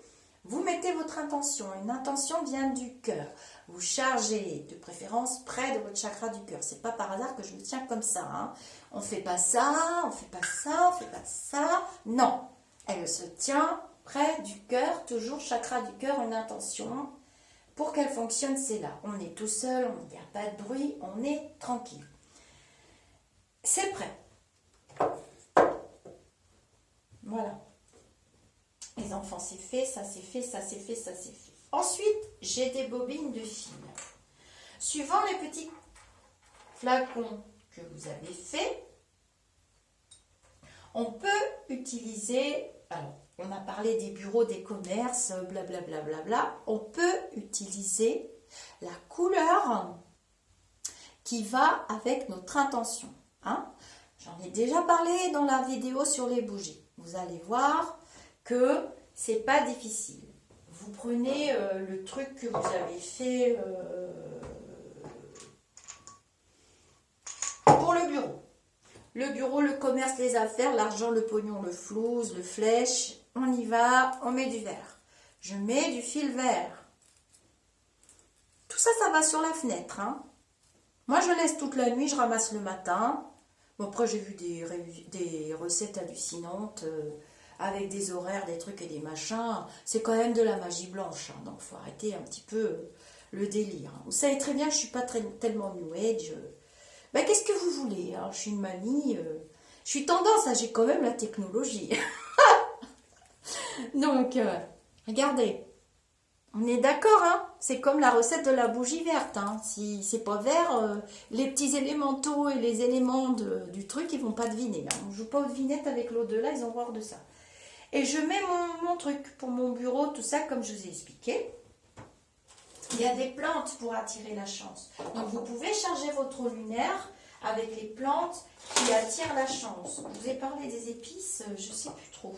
Vous mettez votre intention. Une intention vient du cœur. Vous chargez de préférence près de votre chakra du cœur. C'est pas par hasard que je le tiens comme ça. Hein. On fait pas ça, on fait pas ça, on fait pas ça. Non, elle se tient près du cœur, toujours chakra du cœur, une intention. Pour qu'elle fonctionne, c'est là. On est tout seul, il n'y a pas de bruit, on est tranquille. C'est prêt. Voilà. Les enfants, c'est fait, ça c'est fait, ça c'est fait, ça c'est fait. Ensuite, j'ai des bobines de fil. Suivant les petits flacons que vous avez faits, on peut utiliser, alors on a parlé des bureaux, des commerces, blablabla, bla, bla, bla, on peut utiliser la couleur qui va avec notre intention. Hein. J'en ai déjà parlé dans la vidéo sur les bougies. Vous allez voir que c'est pas difficile. Vous prenez le truc que vous avez fait pour le bureau. Le bureau, le commerce, les affaires, l'argent, le pognon, le flouze, le flèche. On y va, on met du vert. Je mets du fil vert. Tout ça, ça va sur la fenêtre. Hein. Moi, je laisse toute la nuit, je ramasse le matin. Bon, après, j'ai vu des recettes hallucinantes avec des horaires, des trucs et des machins. C'est quand même de la magie blanche. Hein, donc, il faut arrêter un petit peu le délire. Vous savez très bien que je ne suis pas tellement New Age. Ben, qu'est-ce que vous voulez hein. Je suis une mamie. Je suis tendance, j'ai quand même la technologie. Donc, regardez. On est d'accord, hein? C'est comme la recette de la bougie verte. Hein? Si c'est pas vert, les petits élémentaux et les éléments du truc, ils vont pas deviner. Hein? On joue pas aux devinettes avec l'au-delà, ils ont horreur de ça. Et je mets mon truc pour mon bureau, tout ça, comme je vous ai expliqué. Il y a des plantes pour attirer la chance. Donc, vous pouvez charger votre lunaire avec les plantes qui attirent la chance. Je vous ai parlé des épices, je sais plus trop.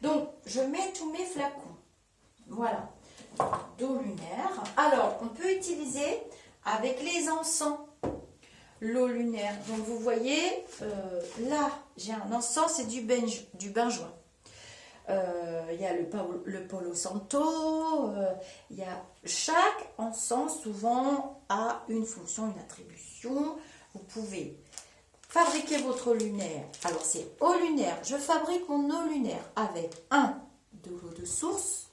Donc, je mets tous mes flacons. Voilà. D'eau lunaire. Alors, on peut utiliser avec les encens l'eau lunaire. Donc, vous voyez, là, j'ai un encens, c'est du benjoin. Il y a le Palo Santo. Il y a chaque encens, souvent, a une fonction, une attribution. Vous pouvez fabriquer votre lunaire. Alors, c'est eau lunaire. Je fabrique mon eau lunaire avec 1, de l'eau de source,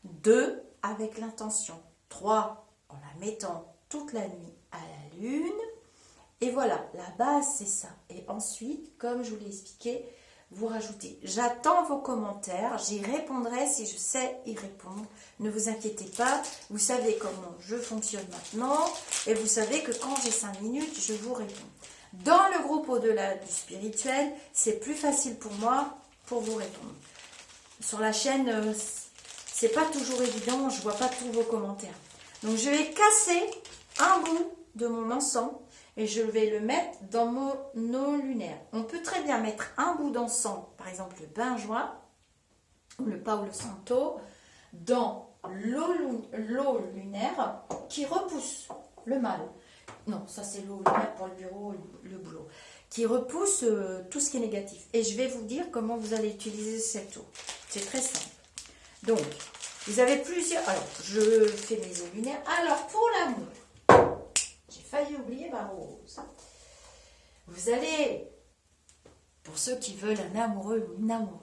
2, avec l'intention, 3, en la mettant toute la nuit à la lune. Et voilà, la base, c'est ça. Et ensuite, comme je vous l'ai expliqué, vous rajoutez. J'attends vos commentaires. J'y répondrai si je sais y répondre. Ne vous inquiétez pas. Vous savez comment je fonctionne maintenant. Et vous savez que quand j'ai 5 minutes, je vous réponds. Dans le groupe au-delà du spirituel, c'est plus facile pour moi pour vous répondre. Sur la chaîne, c'est pas toujours évident. Je vois pas tous vos commentaires. Donc, je vais casser un bout de mon encens. Et je vais le mettre dans mon eau lunaire. On peut très bien mettre un bout d'encens, par exemple le benjoin ou le Palo Santo, dans l'eau lunaire qui repousse le mal. Non, ça c'est l'eau lunaire pour le bureau, le boulot. Qui repousse tout ce qui est négatif. Et je vais vous dire comment vous allez utiliser cette eau. C'est très simple. Donc, vous avez plusieurs... Alors, je fais mes eaux lunaires. Alors, pour l'amour... J'ai failli oublier ma rose. Vous allez, pour ceux qui veulent un amoureux ou une amoureuse,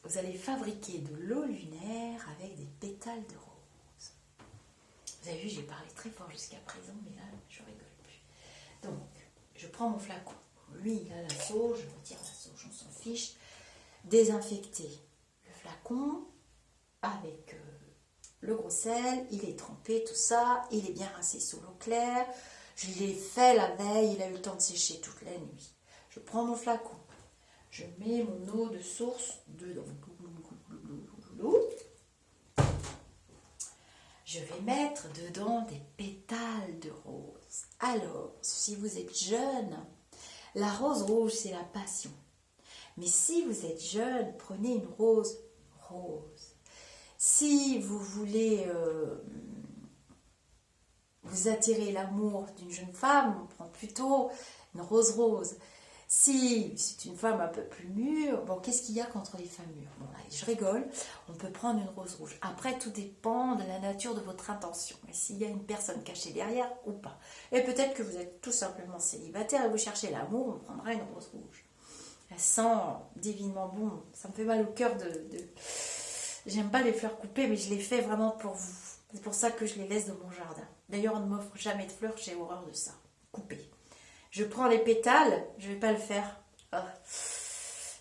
vous allez fabriquer de l'eau lunaire avec des pétales de rose. Vous avez vu, j'ai parlé très fort jusqu'à présent, mais là, je rigole plus. Donc, je prends mon flacon. Lui, il a la sauge, je retire la sauge, on s'en fiche. Désinfecter le flacon avec le gros sel, il est trempé, tout ça, il est bien rincé sous l'eau claire. Je l'ai fait la veille, il a eu le temps de sécher toute la nuit. Je prends mon flacon, je mets mon eau de source dedans. Je vais mettre dedans des pétales de rose. Alors, si vous êtes jeune, la rose rouge, c'est la passion. Mais si vous êtes jeune, prenez une rose rose. Si vous voulez vous attirer l'amour d'une jeune femme, on prend plutôt une rose rose. Si c'est une femme un peu plus mûre, bon, qu'est-ce qu'il y a contre les femmes mûres? Bon, allez, je rigole, on peut prendre une rose rouge. Après, tout dépend de la nature de votre intention. Et s'il y a une personne cachée derrière ou pas. Et peut-être que vous êtes tout simplement célibataire et vous cherchez l'amour, on prendra une rose rouge. Elle sent divinement bon. Ça me fait mal au cœur de... J'aime pas les fleurs coupées, mais je les fais vraiment pour vous. C'est pour ça que je les laisse dans mon jardin. D'ailleurs, on ne m'offre jamais de fleurs, j'ai horreur de ça. Coupées. Je prends les pétales, je ne vais pas le faire.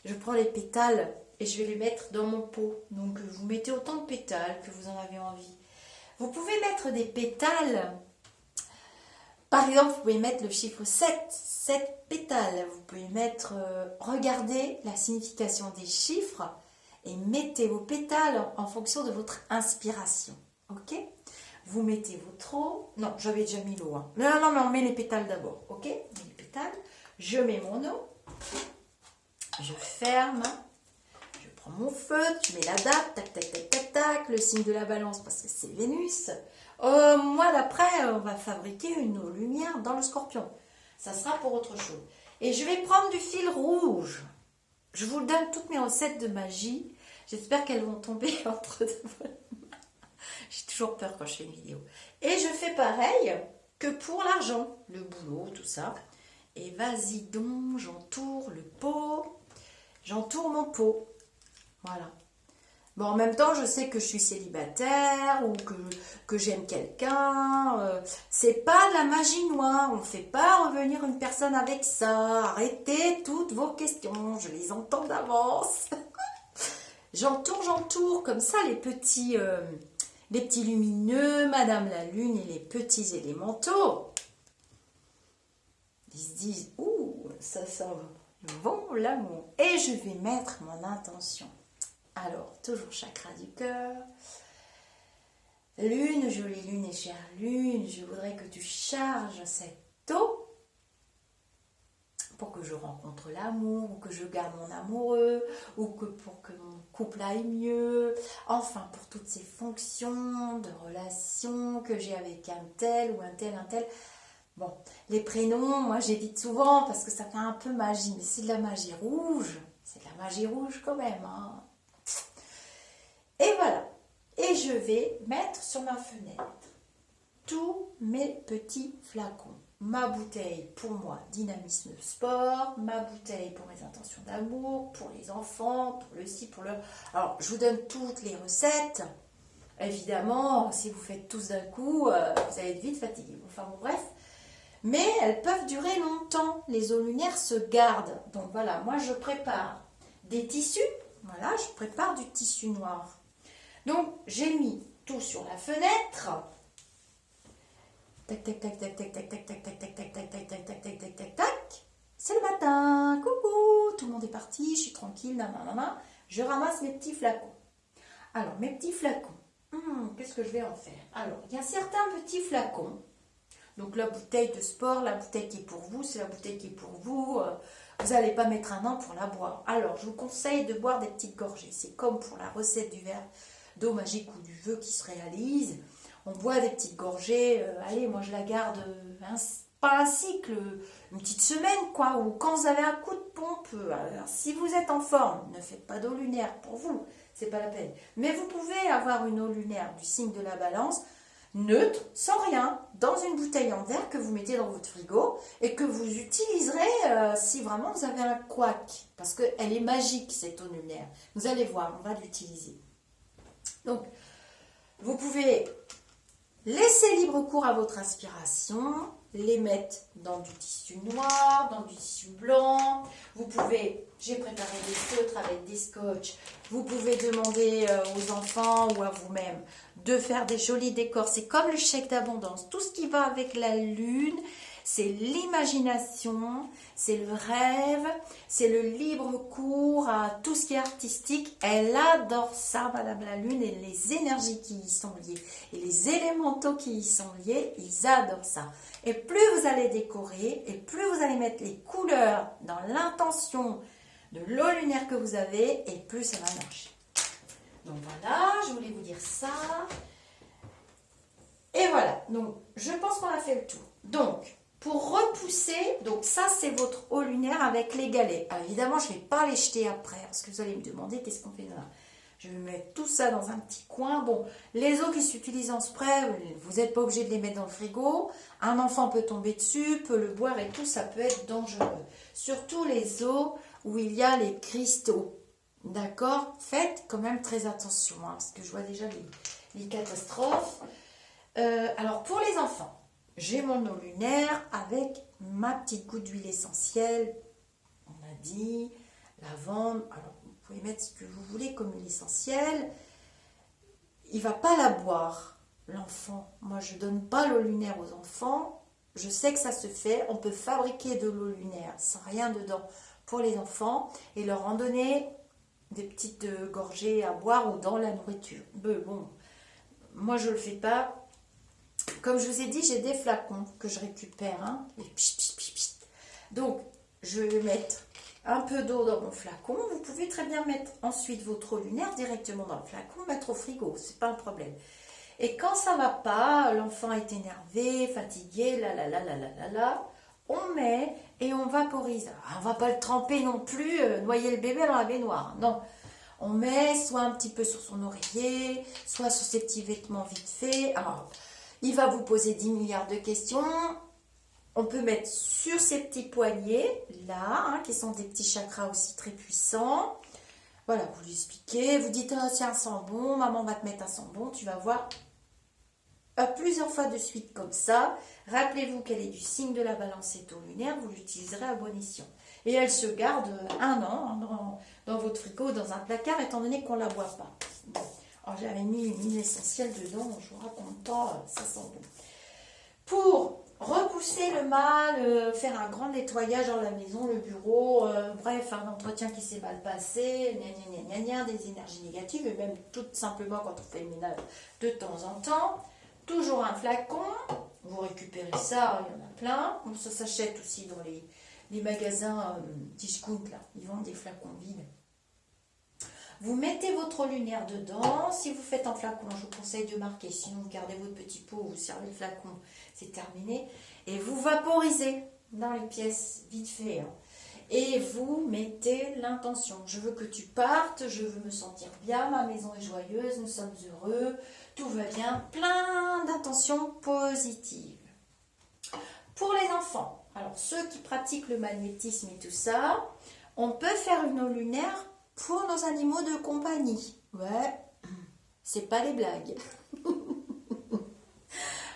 Je prends les pétales et je vais les mettre dans mon pot. Donc, vous mettez autant de pétales que vous en avez envie. Vous pouvez mettre des pétales. Par exemple, vous pouvez mettre le chiffre 7, 7 pétales. Vous pouvez mettre, regardez la signification des chiffres et mettez vos pétales en fonction de votre inspiration. Ok? Vous mettez votre eau. Non, j'avais déjà mis l'eau. Hein. Non, mais on met les pétales d'abord. Ok? On met les pétales. Je mets mon eau. Je ferme. Je prends mon feutre. Je mets la date. Tac, tac, tac, tac, tac. Le signe de la balance parce que c'est Vénus. Mois d'après, on va fabriquer une eau lumière dans le scorpion. Ça sera pour autre chose. Et je vais prendre du fil rouge. Je vous donne toutes mes recettes de magie. J'espère qu'elles vont tomber entre deux. J'ai toujours peur quand je fais une vidéo. Et je fais pareil que pour l'argent. Le boulot, tout ça. Et vas-y donc, j'entoure le pot. J'entoure mon pot. Voilà. Bon, en même temps, je sais que je suis célibataire ou que j'aime quelqu'un. C'est pas de la magie noire. On ne fait pas revenir une personne avec ça. Arrêtez toutes vos questions. Je les entends d'avance. J'entoure comme ça les petits lumineux, Madame la Lune et les petits élémentaux. Ils se disent, ouh, ça sent bon l'amour. Et je vais mettre mon intention. Alors, toujours chakra du cœur. Lune, jolie lune et chère lune, je voudrais que tu charges cette eau pour que je rencontre l'amour, ou que je garde mon amoureux, ou que pour que mon couple aille mieux, enfin pour toutes ces fonctions de relations que j'ai avec un tel ou un tel, un tel. Bon, les prénoms, moi j'évite souvent parce que ça fait un peu magie, mais c'est de la magie rouge, c'est de la magie rouge quand même. Hein. Et voilà, et je vais mettre sur ma fenêtre tous mes petits flacons. Ma bouteille pour moi, dynamisme sport, ma bouteille pour mes intentions d'amour, pour les enfants, pour le ci, pour le... Alors, je vous donne toutes les recettes. Évidemment, si vous faites tous d'un coup, vous allez être vite fatigué. Enfin bon, bref. Mais elles peuvent durer longtemps. Les eaux lunaires se gardent. Donc voilà, moi je prépare des tissus. Voilà, je prépare du tissu noir. Donc, j'ai mis tout sur la fenêtre. Tac, tac, tac, tac, tac, tac, tac, tac, tac, tac, tac, tac, tac, tac, tac, tac, tac, tac, tac. C'est le matin. Coucou, tout le monde est parti, je suis tranquille, nanana. Je ramasse mes petits flacons. Alors, mes petits flacons. Qu'est-ce que je vais en faire? Alors, il y a certains petits flacons. Donc, la bouteille de sport, la bouteille qui est pour vous, c'est la bouteille qui est pour vous. Vous n'allez pas mettre un an pour la boire. Alors, je vous conseille de boire des petites gorgées. C'est comme pour la recette du verre d'eau magique ou du vœu qui se réalise. On boit des petites gorgées. Allez, moi, je la garde pas un cycle, une petite semaine, quoi. Ou quand vous avez un coup de pompe. Alors, si vous êtes en forme, ne faites pas d'eau lunaire pour vous. C'est pas la peine. Mais vous pouvez avoir une eau lunaire du signe de la balance. neutre, sans rien, dans une bouteille en verre que vous mettez dans votre frigo et que vous utiliserez si vraiment vous avez un couac. Parce qu'elle est magique, cette eau lunaire. Vous allez voir, on va l'utiliser. Donc, vous pouvez laisser libre cours à votre inspiration, les mettre dans du tissu noir, dans du tissu blanc. Vous pouvez, j'ai préparé des feutres avec des scotch. Vous pouvez demander aux enfants ou à vous-même de faire des jolis décors. C'est comme le chèque d'abondance. Tout ce qui va avec la lune, c'est l'imagination, c'est le rêve, c'est le libre cours à tout ce qui est artistique. Elle adore ça, Madame la Lune, et les énergies qui y sont liées. Et les élémentaux qui y sont liés, ils adorent ça. Et plus vous allez décorer, et plus vous allez mettre les couleurs dans l'intention de l'eau lunaire que vous avez, et plus ça va marcher. Donc voilà, je voulais vous dire ça. Et voilà, donc je pense qu'on a fait le tour. Donc, pour repousser, donc ça c'est votre eau lunaire avec les galets. Alors évidemment, je ne vais pas les jeter après, parce que vous allez me demander qu'est-ce qu'on fait là. Je vais mettre tout ça dans un petit coin. Bon, les eaux qui s'utilisent en spray, vous n'êtes pas obligé de les mettre dans le frigo. Un enfant peut tomber dessus, peut le boire et tout, ça peut être dangereux. Surtout les eaux où il y a les cristaux. D'accord? Faites quand même très attention, hein, parce que je vois déjà les catastrophes. Alors pour les enfants, j'ai mon eau lunaire avec ma petite goutte d'huile essentielle. On a dit lavande. Alors vous pouvez mettre ce que vous voulez comme huile essentielle. Il ne va pas la boire, l'enfant. Moi, je ne donne pas l'eau lunaire aux enfants. Je sais que ça se fait. On peut fabriquer de l'eau lunaire sans rien dedans pour les enfants et leur en donner des petites gorgées à boire ou dans la nourriture. Bon, moi, je ne le fais pas. Comme je vous ai dit, j'ai des flacons que je récupère. Hein, et donc, je vais mettre un peu d'eau dans mon flacon. Vous pouvez très bien mettre ensuite votre eau lunaire directement dans le flacon, mettre au frigo, c'est pas un problème. Et quand ça va pas, l'enfant est énervé, fatigué, on met et on vaporise. Alors, on va pas le tremper non plus, noyer le bébé dans la baignoire. Non, on met soit un petit peu sur son oreiller, soit sur ses petits vêtements vite fait. Alors, il va vous poser 10 milliards de questions. On peut mettre sur ces petits poignets, là, hein, qui sont des petits chakras aussi très puissants. Voilà, vous lui expliquez, vous dites, oh, tiens, un sent bon, maman va te mettre un sent bon, tu vas voir plusieurs fois de suite comme ça. Rappelez-vous qu'elle est du signe de la balance, cette eau lunaire, vous l'utiliserez à bon escient. Et elle se garde 1 an hein, dans votre frigo, dans un placard, étant donné qu'on ne la boit pas. Bon. Alors j'avais mis une huile essentielle dedans, je ne vous raconte pas, ça sent bon. Pour repousser le mal, faire un grand nettoyage dans la maison, le bureau, bref, un entretien qui s'est mal passé, des énergies négatives, et même tout simplement quand on fait le ménage de temps en temps, toujours un flacon, vous récupérez ça, il y en a plein, ça s'achète aussi dans les magasins discount, là, ils vendent des flacons vides. Vous mettez votre eau lunaire dedans. Si vous faites en flacon, je vous conseille de marquer. Sinon, vous gardez votre petit pot, vous servez le flacon, c'est terminé. Et vous vaporisez dans les pièces, vite fait. Hein. Et vous mettez l'intention. Je veux que tu partes, je veux me sentir bien, ma maison est joyeuse, nous sommes heureux, tout va bien. Plein d'intentions positives. Pour les enfants, alors ceux qui pratiquent le magnétisme et tout ça, on peut faire une eau lunaire pour nos animaux de compagnie. Ouais, c'est pas des blagues.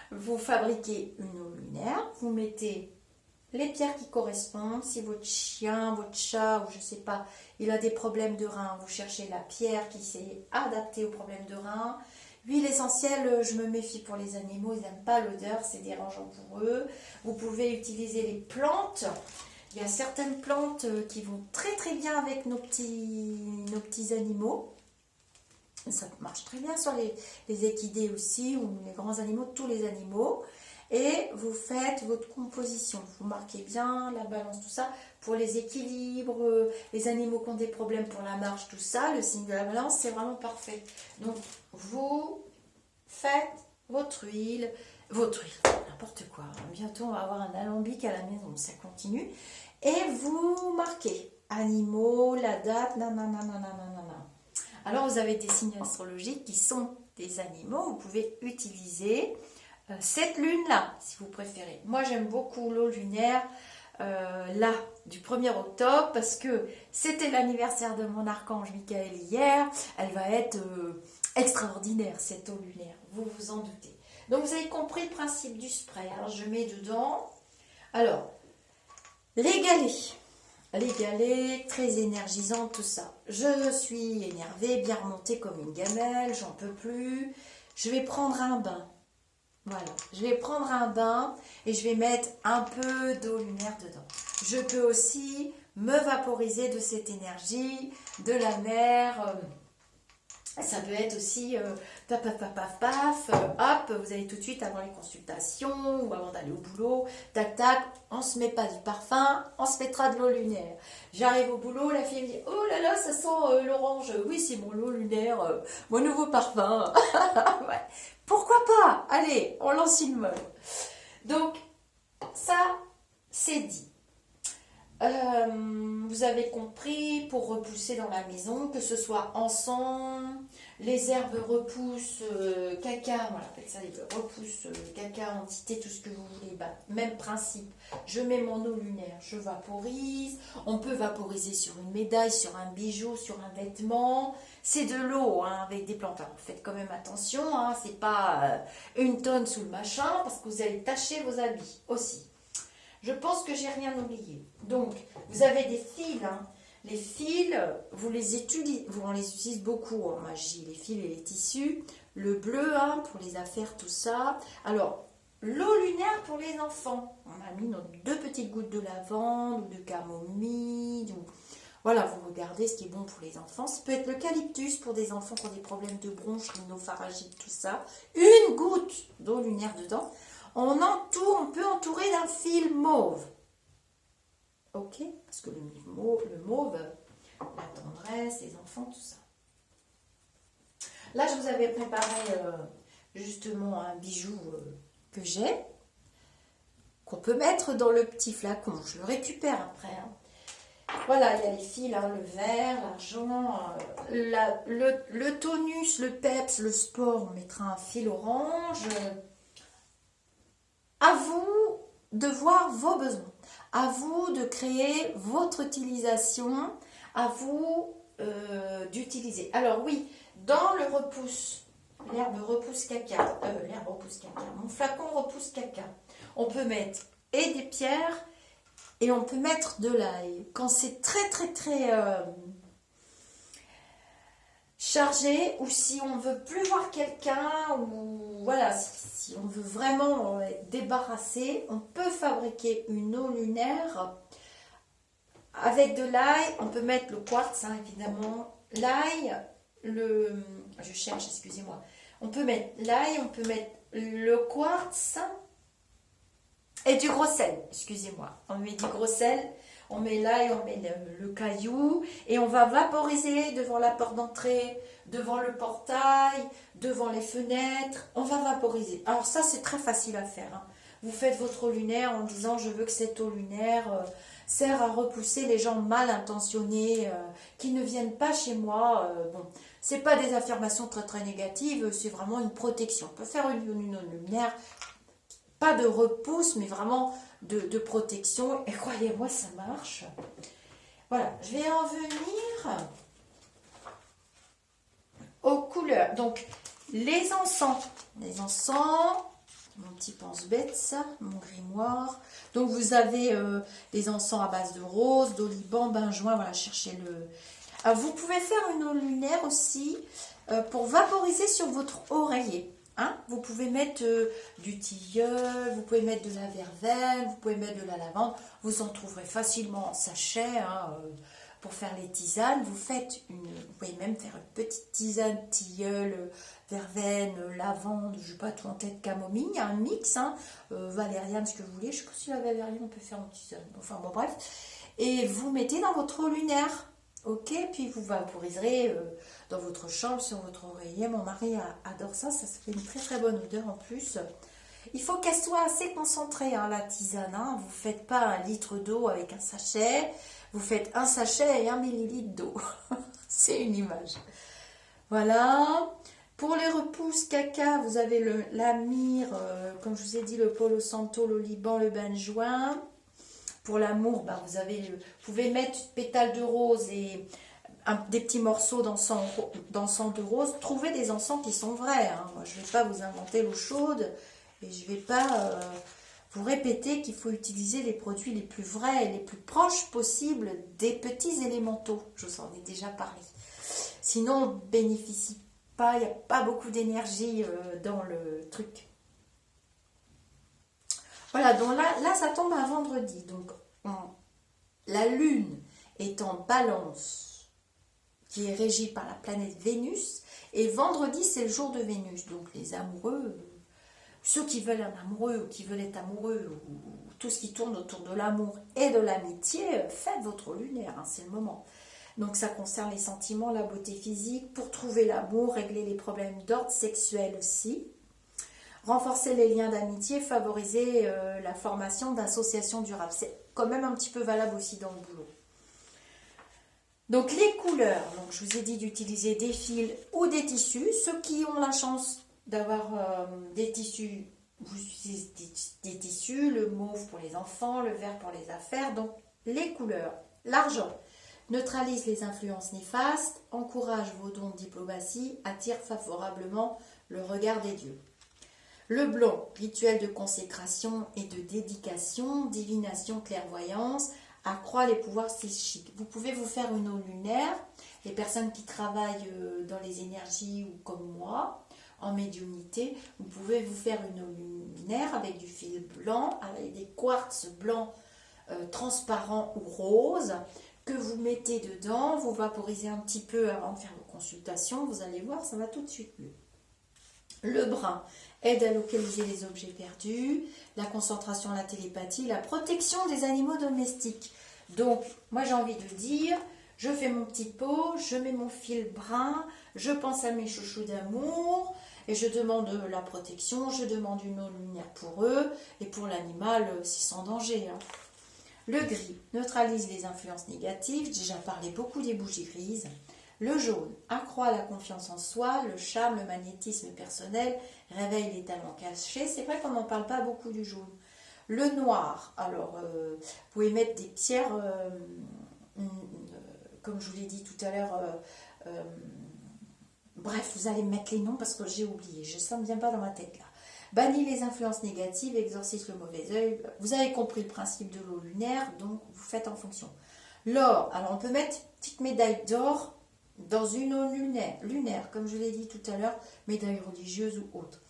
Vous fabriquez une eau lunaire, vous mettez les pierres qui correspondent. Si votre chien, votre chat, ou je sais pas, il a des problèmes de rein, vous cherchez la pierre qui s'est adaptée aux problèmes de rein. Huile essentielle, je me méfie pour les animaux, ils n'aiment pas l'odeur, c'est dérangeant pour eux. Vous pouvez utiliser les plantes. Il y a certaines plantes qui vont très très bien avec nos petits animaux. Ça marche très bien sur les équidés aussi, ou les grands animaux, tous les animaux. Et vous faites votre composition. Vous marquez bien la balance, tout ça. Pour les équilibres, les animaux qui ont des problèmes pour la marche, tout ça, le signe de la balance, c'est vraiment parfait. Donc, vous faites votre huile, n'importe quoi. Bientôt, on va avoir un alambic à la maison, ça continue. Et vous marquez animaux, la date, nanana. Alors, vous avez des signes astrologiques qui sont des animaux, vous pouvez utiliser cette lune-là, si vous préférez. Moi, j'aime beaucoup l'eau lunaire, là, du 1er octobre, parce que c'était l'anniversaire de mon archange Michael hier. Elle va être extraordinaire, cette eau lunaire, vous vous en doutez. Donc, vous avez compris le principe du spray. Alors, je mets dedans. Alors, les galets, très énergisants, tout ça. Je suis énervée, bien remontée comme une gamelle, j'en peux plus. Je vais prendre un bain. Voilà, je vais prendre un bain et je vais mettre un peu d'eau lunaire dedans. Je peux aussi me vaporiser de cette énergie, de la mer. Ça peut être aussi paf, paf, paf, paf, paf, hop, vous allez tout de suite avant les consultations ou avant d'aller au boulot, tac, tac, on ne se met pas du parfum, on se mettra de l'eau lunaire. J'arrive au boulot, la fille me dit, oh là là, ça sent l'orange. Oui, c'est mon eau lunaire, mon nouveau parfum. Ouais. Pourquoi pas? Allez, on lance une mode. Donc, ça, c'est dit. Vous avez compris, pour repousser dans la maison, que ce soit encens, les herbes repoussent, caca, voilà, appelle ça les repousses, caca, entité, tout ce que vous voulez. Bah, même principe, je mets mon eau lunaire, je vaporise. On peut vaporiser sur une médaille, sur un bijou, sur un vêtement. C'est de l'eau hein, avec des plantes. Alors, faites quand même attention, hein, c'est pas une tonne sous le machin, parce que vous allez tacher vos habits aussi. Je pense que j'ai rien oublié. Donc, vous avez des fils. Hein. Les fils, on les utilise beaucoup en magie. Les fils et les tissus. Le bleu hein, pour les affaires, tout ça. Alors, l'eau lunaire pour les enfants. On a mis nos 2 petites gouttes de lavande ou de camomille. Voilà, vous regardez ce qui est bon pour les enfants. Ça peut être l'eucalyptus pour des enfants qui ont des problèmes de bronches, rhinopharyngite, tout ça. Une goutte d'eau lunaire dedans. On peut entourer d'un fil mauve. Ok? Parce que le mauve, la tendresse, les enfants, tout ça. Là, je vous avais préparé justement un bijou que j'ai, qu'on peut mettre dans le petit flacon. Je le récupère après. Hein. Voilà, il y a les fils, hein, le vert, l'argent, le tonus, le peps, le sport, on mettra un fil orange. À vous de voir vos besoins, à vous de créer votre utilisation, à vous d'utiliser. Alors oui, dans le repousse, l'herbe repousse caca, mon flacon repousse caca, on peut mettre et des pierres et on peut mettre de l'ail. Quand c'est très très très chargé, ou si on veut plus voir quelqu'un, ou voilà, si on veut vraiment être débarrassé, on peut fabriquer une eau lunaire avec de l'ail. On peut mettre le quartz, hein, évidemment, l'ail, je cherche, excusez-moi. On peut mettre l'ail, on peut mettre le quartz et du gros sel, excusez-moi. On met du gros sel. On met l'ail, on met le caillou et on va vaporiser devant la porte d'entrée, devant le portail, devant les fenêtres. On va vaporiser. Alors ça, c'est très facile à faire. Hein. Vous faites votre eau lunaire en disant « Je veux que cette eau lunaire sert à repousser les gens mal intentionnés qui ne viennent pas chez moi. » Bon, c'est pas des affirmations très très négatives, c'est vraiment une protection. On peut faire une eau lunaire, pas de repousse, mais vraiment de protection. Et croyez-moi, ça marche. Voilà, je vais en venir aux couleurs. Donc, les encens, mon petit pense-bête, ça, mon grimoire. Donc, vous avez les encens à base de rose, d'oliban, benjoin, voilà, cherchez-le. Alors, vous pouvez faire une eau lunaire aussi pour vaporiser sur votre oreiller. Hein, vous pouvez mettre du tilleul, vous pouvez mettre de la verveine, vous pouvez mettre de la lavande. Vous en trouverez facilement en sachet hein, pour faire les tisanes. Vous pouvez même faire une petite tisane tilleul, verveine, lavande, je n'ai pas tout en tête, camomille, un mix, hein, valériane, ce que vous voulez. Je ne sais pas si la valériane on peut faire en tisane. Enfin bon bref. Et vous mettez dans votre eau lunaire. Ok, puis vous vaporiserez dans votre chambre, sur votre oreiller. Mon mari adore ça, ça fait une très très bonne odeur en plus. Il faut qu'elle soit assez concentrée, hein, la tisane. Hein. Vous ne faites pas 1 litre d'eau avec un sachet, vous faites un sachet et 1 millilitre d'eau. C'est une image. Voilà, Pour les repousses caca, vous avez la myrrhe, comme je vous ai dit, le palo santo, le liban, le benjoin. Pour l'amour, bah, vous pouvez mettre une pétale de rose et des petits morceaux d'encens de rose. Trouvez des encens qui sont vrais. Hein. Moi, je ne vais pas vous inventer l'eau chaude et je ne vais pas vous répéter qu'il faut utiliser les produits les plus vrais et les plus proches possibles des petits élémentaux. Je vous en ai déjà parlé. Sinon, on ne bénéficie pas, il n'y a pas beaucoup d'énergie dans le truc. Voilà, donc là ça tombe un vendredi. Donc, la lune est en balance, qui est régie par la planète Vénus. Et vendredi, c'est le jour de Vénus. Donc, les amoureux, ceux qui veulent un amoureux ou qui veulent être amoureux, ou tout ce qui tourne autour de l'amour et de l'amitié, faites votre lunaire, hein, c'est le moment. Donc, ça concerne les sentiments, la beauté physique, pour trouver l'amour, régler les problèmes d'ordre sexuel aussi. Renforcer les liens d'amitié, favoriser la formation d'associations durables. C'est quand même un petit peu valable aussi dans le boulot. Donc les couleurs, donc je vous ai dit d'utiliser des fils ou des tissus. Ceux qui ont la chance d'avoir des tissus, vous utilisez des tissus, le mauve pour les enfants, le vert pour les affaires. Donc les couleurs, l'argent neutralise les influences néfastes, encourage vos dons de diplomatie, attire favorablement le regard des dieux. Le blanc, rituel de consécration et de dédication, divination, clairvoyance, accroît les pouvoirs psychiques. Vous pouvez vous faire une eau lunaire. Les personnes qui travaillent dans les énergies ou comme moi, en médiumnité, vous pouvez vous faire une eau lunaire avec du fil blanc, avec des quartz blancs transparents ou roses que vous mettez dedans. Vous vaporisez un petit peu avant de faire vos consultations. Vous allez voir, ça va tout de suite mieux. Le brun aide à localiser les objets perdus, la concentration, la télépathie, la protection des animaux domestiques. Donc, moi j'ai envie de dire, je fais mon petit pot, je mets mon fil brun, je pense à mes chouchous d'amour et je demande la protection, je demande une eau lunaire pour eux et pour l'animal, c'est sans danger. Hein. Le gris neutralise les influences négatives, j'ai déjà parlé beaucoup des bougies grises. Le jaune accroît la confiance en soi, le charme, le magnétisme personnel, réveille les talents cachés. C'est vrai qu'on n'en parle pas beaucoup du jaune. Le noir, alors vous pouvez mettre des pierres, comme je vous l'ai dit tout à l'heure, bref, vous allez mettre les noms parce que j'ai oublié, ça ne me vient pas dans ma tête là. Bannit les influences négatives, exorcise le mauvais œil. Vous avez compris le principe de l'eau lunaire, donc vous faites en fonction. L'or, alors on peut mettre une petite médaille d'or dans une eau lunaire, comme je l'ai dit tout à l'heure, médaille religieuse ou autre.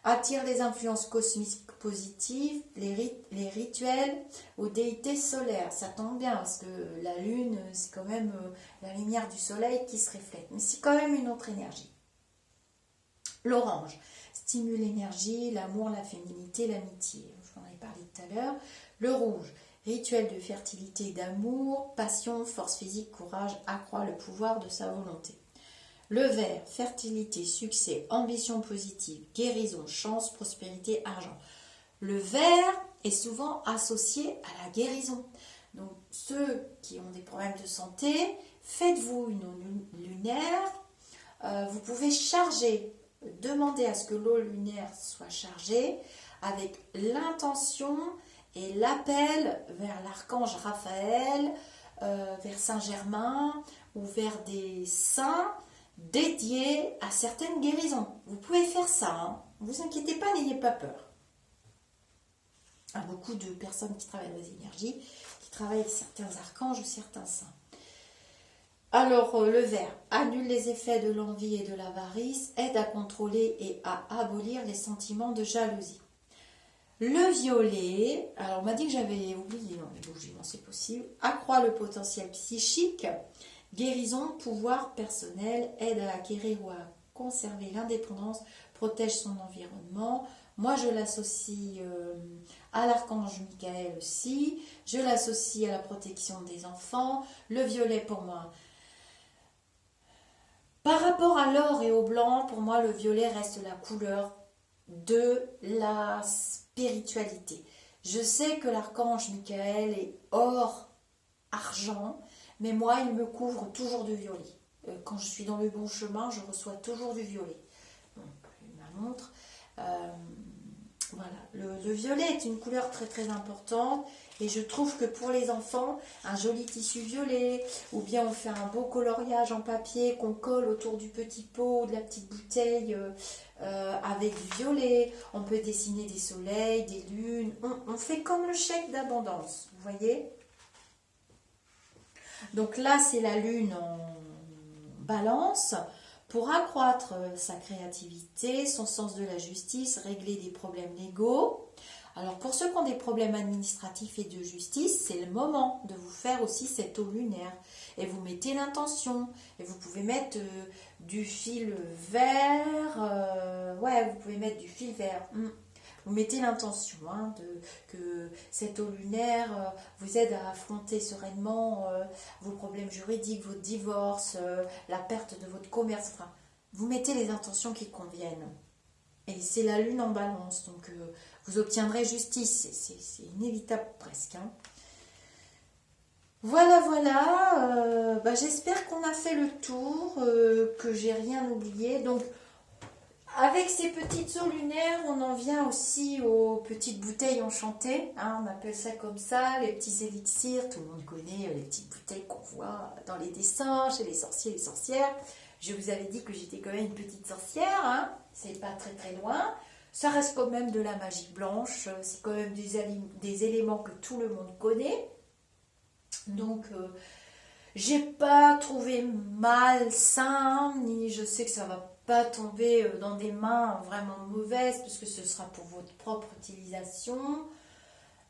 Attire les influences cosmiques positives, les rituels aux déités solaires. Ça tombe bien parce que la lune, c'est quand même la lumière du soleil qui se reflète. Mais c'est quand même une autre énergie. L'orange stimule l'énergie, l'amour, la féminité, l'amitié. Je vous en ai parlé tout à l'heure. Le rouge, rituel de fertilité et d'amour, passion, force physique, courage, accroît le pouvoir de sa volonté. Le vert, fertilité, succès, ambition positive, guérison, chance, prospérité, argent. Le vert est souvent associé à la guérison. Donc ceux qui ont des problèmes de santé, faites-vous une eau lunaire. Vous pouvez charger, demander à ce que l'eau lunaire soit chargée avec l'intention et l'appel vers l'archange Raphaël, vers Saint-Germain ou vers des saints dédiés à certaines guérisons. Vous pouvez faire ça, hein. Ne vous inquiétez pas, n'ayez pas peur. Il y a beaucoup de personnes qui travaillent avec les énergies, qui travaillent avec certains archanges ou certains saints. Alors, le vert annule les effets de l'envie et de l'avarice, aide à contrôler et à abolir les sentiments de jalousie. Le violet, alors on m'a dit que j'avais oublié, non, les bougies, non, c'est possible, accroît le potentiel psychique, guérison, pouvoir personnel, aide à acquérir ou à conserver l'indépendance, protège son environnement. Moi, je l'associe à l'archange Michael aussi, je l'associe à la protection des enfants. Le violet, pour moi, par rapport à l'or et au blanc, pour moi, le violet reste la couleur de la spiritualité. Je sais que l'archange Michael est or, argent, mais moi, il me couvre toujours de violet. Quand je suis dans le bon chemin, je reçois toujours du violet. montre. Voilà, le violet est une couleur très très importante et je trouve que pour les enfants, un joli tissu violet ou bien on fait un beau coloriage en papier qu'on colle autour du petit pot ou de la petite bouteille avec du violet, on peut dessiner des soleils, des lunes, on fait comme le chèque d'abondance, vous voyez? Donc là c'est la lune en balance. Pour accroître sa créativité, son sens de la justice, régler des problèmes légaux. Alors pour ceux qui ont des problèmes administratifs et de justice, c'est le moment de vous faire aussi cette eau lunaire. Et vous mettez l'intention. Et vous pouvez mettre du fil vert. Ouais, vous pouvez mettre du fil vert. Vous mettez l'intention que cette eau lunaire vous aide à affronter sereinement vos problèmes juridiques, votre divorce, la perte de votre commerce. Enfin, vous mettez les intentions qui conviennent. Et c'est la lune en balance, donc vous obtiendrez justice. C'est inévitable presque. Voilà, voilà. J'espère qu'on a fait le tour, que j'ai rien oublié. Donc, avec ces petites eaux lunaires, on en vient aussi aux petites bouteilles enchantées, on appelle ça comme ça, les petits élixirs, tout le monde connaît les petites bouteilles qu'on voit dans les dessins, chez les sorciers et les sorcières. Je vous avais dit que j'étais quand même une petite sorcière, c'est pas très très loin. Ça reste quand même de la magie blanche, c'est quand même des éléments que tout le monde connaît. Donc, j'ai pas trouvé malsain, ni je sais que ça va pas tomber dans des mains vraiment mauvaises, puisque ce sera pour votre propre utilisation.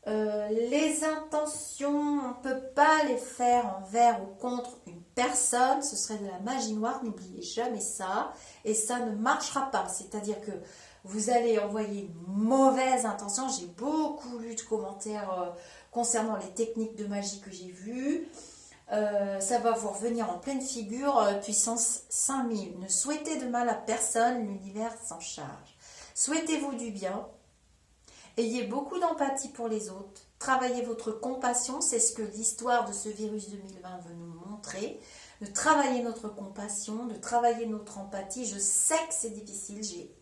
Les intentions, on ne peut pas les faire envers ou contre une personne, ce serait de la magie noire, n'oubliez jamais ça, et ça ne marchera pas, c'est-à-dire que vous allez envoyer une mauvaise intention. J'ai beaucoup lu de commentaires concernant les techniques de magie que j'ai vues. Ça va vous revenir en pleine figure, puissance 5000. Ne souhaitez de mal à personne, l'univers s'en charge. Souhaitez-vous du bien, ayez beaucoup d'empathie pour les autres, travaillez votre compassion, c'est ce que l'histoire de ce virus 2020 veut nous montrer, de travailler notre compassion, de travailler notre empathie. Je sais que c'est difficile, j'ai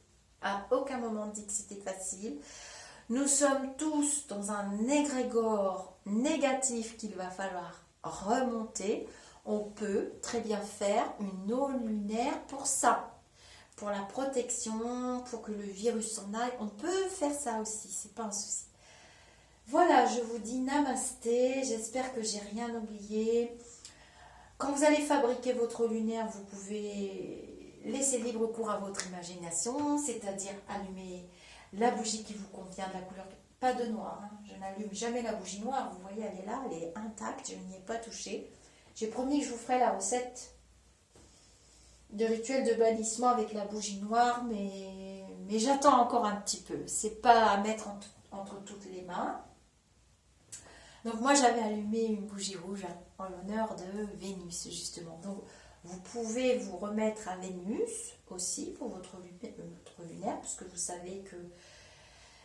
à aucun moment dit que c'était facile. Nous sommes tous dans un égrégore négatif qu'il va falloir remonter. On peut très bien faire une eau lunaire pour ça, pour la protection, pour que le virus s'en aille. On peut faire ça aussi, c'est pas un souci. Voilà, je vous dis namasté, j'espère que j'ai rien oublié. Quand vous allez fabriquer votre lunaire, vous pouvez laisser libre cours à votre imagination, c'est-à-dire allumer la bougie qui vous convient, de la couleur, pas de noir. Je n'allume jamais la bougie noire, vous voyez, elle est là, elle est intacte, je n'y ai pas touché. J'ai promis que je vous ferai la recette de rituel de bannissement avec la bougie noire, mais j'attends encore un petit peu. C'est pas à mettre entre toutes les mains. Donc moi j'avais allumé une bougie rouge en l'honneur de Vénus justement. Donc vous pouvez vous remettre à Vénus aussi pour votre lunaire, puisque vous savez que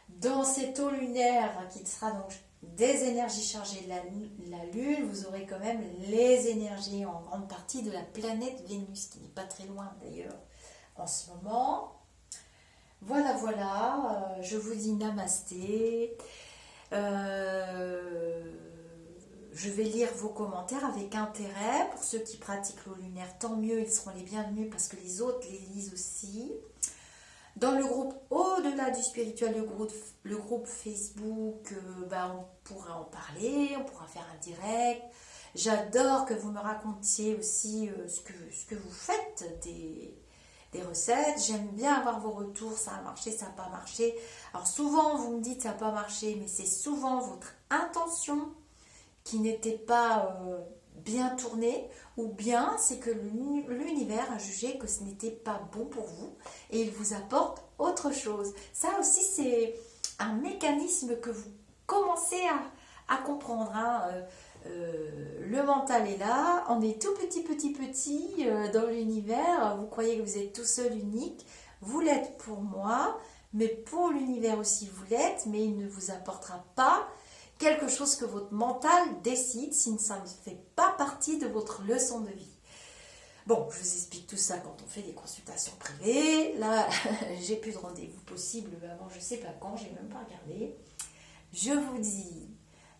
dans cette eau lunaire qui sera donc des énergies chargées de la Lune, vous aurez quand même les énergies en grande partie de la planète Vénus, qui n'est pas très loin d'ailleurs en ce moment. Voilà, voilà, je vous dis namasté. Je vais lire vos commentaires avec intérêt. Pour ceux qui pratiquent l'eau lunaire, tant mieux, ils seront les bienvenus parce que les autres les lisent aussi. Dans le groupe Au-delà du spirituel, le groupe Facebook, on pourra en parler, on pourra faire un direct. J'adore que vous me racontiez aussi ce que vous faites des recettes. J'aime bien avoir vos retours, ça a marché, ça n'a pas marché. Alors souvent vous me dites ça n'a pas marché, mais c'est souvent votre intention qui n'était pas bien tournée, ou bien c'est que l'univers a jugé que ce n'était pas bon pour vous et il vous apporte autre chose. Ça aussi c'est un mécanisme que vous commencez à comprendre. Le mental est là, on est tout petit dans l'univers, vous croyez que vous êtes tout seul unique, vous l'êtes pour moi, mais pour l'univers aussi vous l'êtes, mais il ne vous apportera pas quelque chose que votre mental décide si ça ne fait pas partie de votre leçon de vie. Bon, je vous explique tout ça quand on fait des consultations privées. Là, j'ai plus de rendez-vous possible avant, je sais pas quand, j'ai même pas regardé. Je vous dis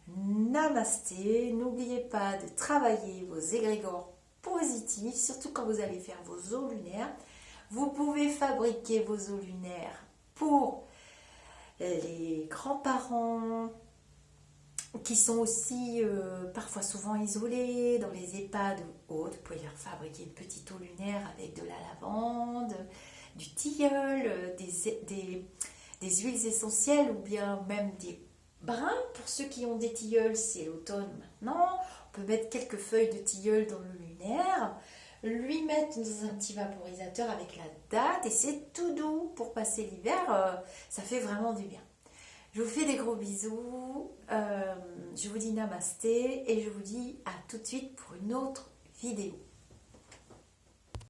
namasté. N'oubliez pas de travailler vos égrégores positifs, surtout quand vous allez faire vos eaux lunaires. Vous pouvez fabriquer vos eaux lunaires pour les grands-parents qui sont aussi parfois souvent isolés dans les EHPAD ou autres. Vous pouvez leur fabriquer une petite eau lunaire avec de la lavande, du tilleul, des huiles essentielles ou bien même des brins. Pour ceux qui ont des tilleuls, c'est l'automne maintenant. On peut mettre quelques feuilles de tilleul dans le lunaire, lui mettre dans un petit vaporisateur avec la date et c'est tout doux pour passer l'hiver. Ça fait vraiment du bien. Je vous fais des gros bisous, je vous dis namasté et je vous dis à tout de suite pour une autre vidéo.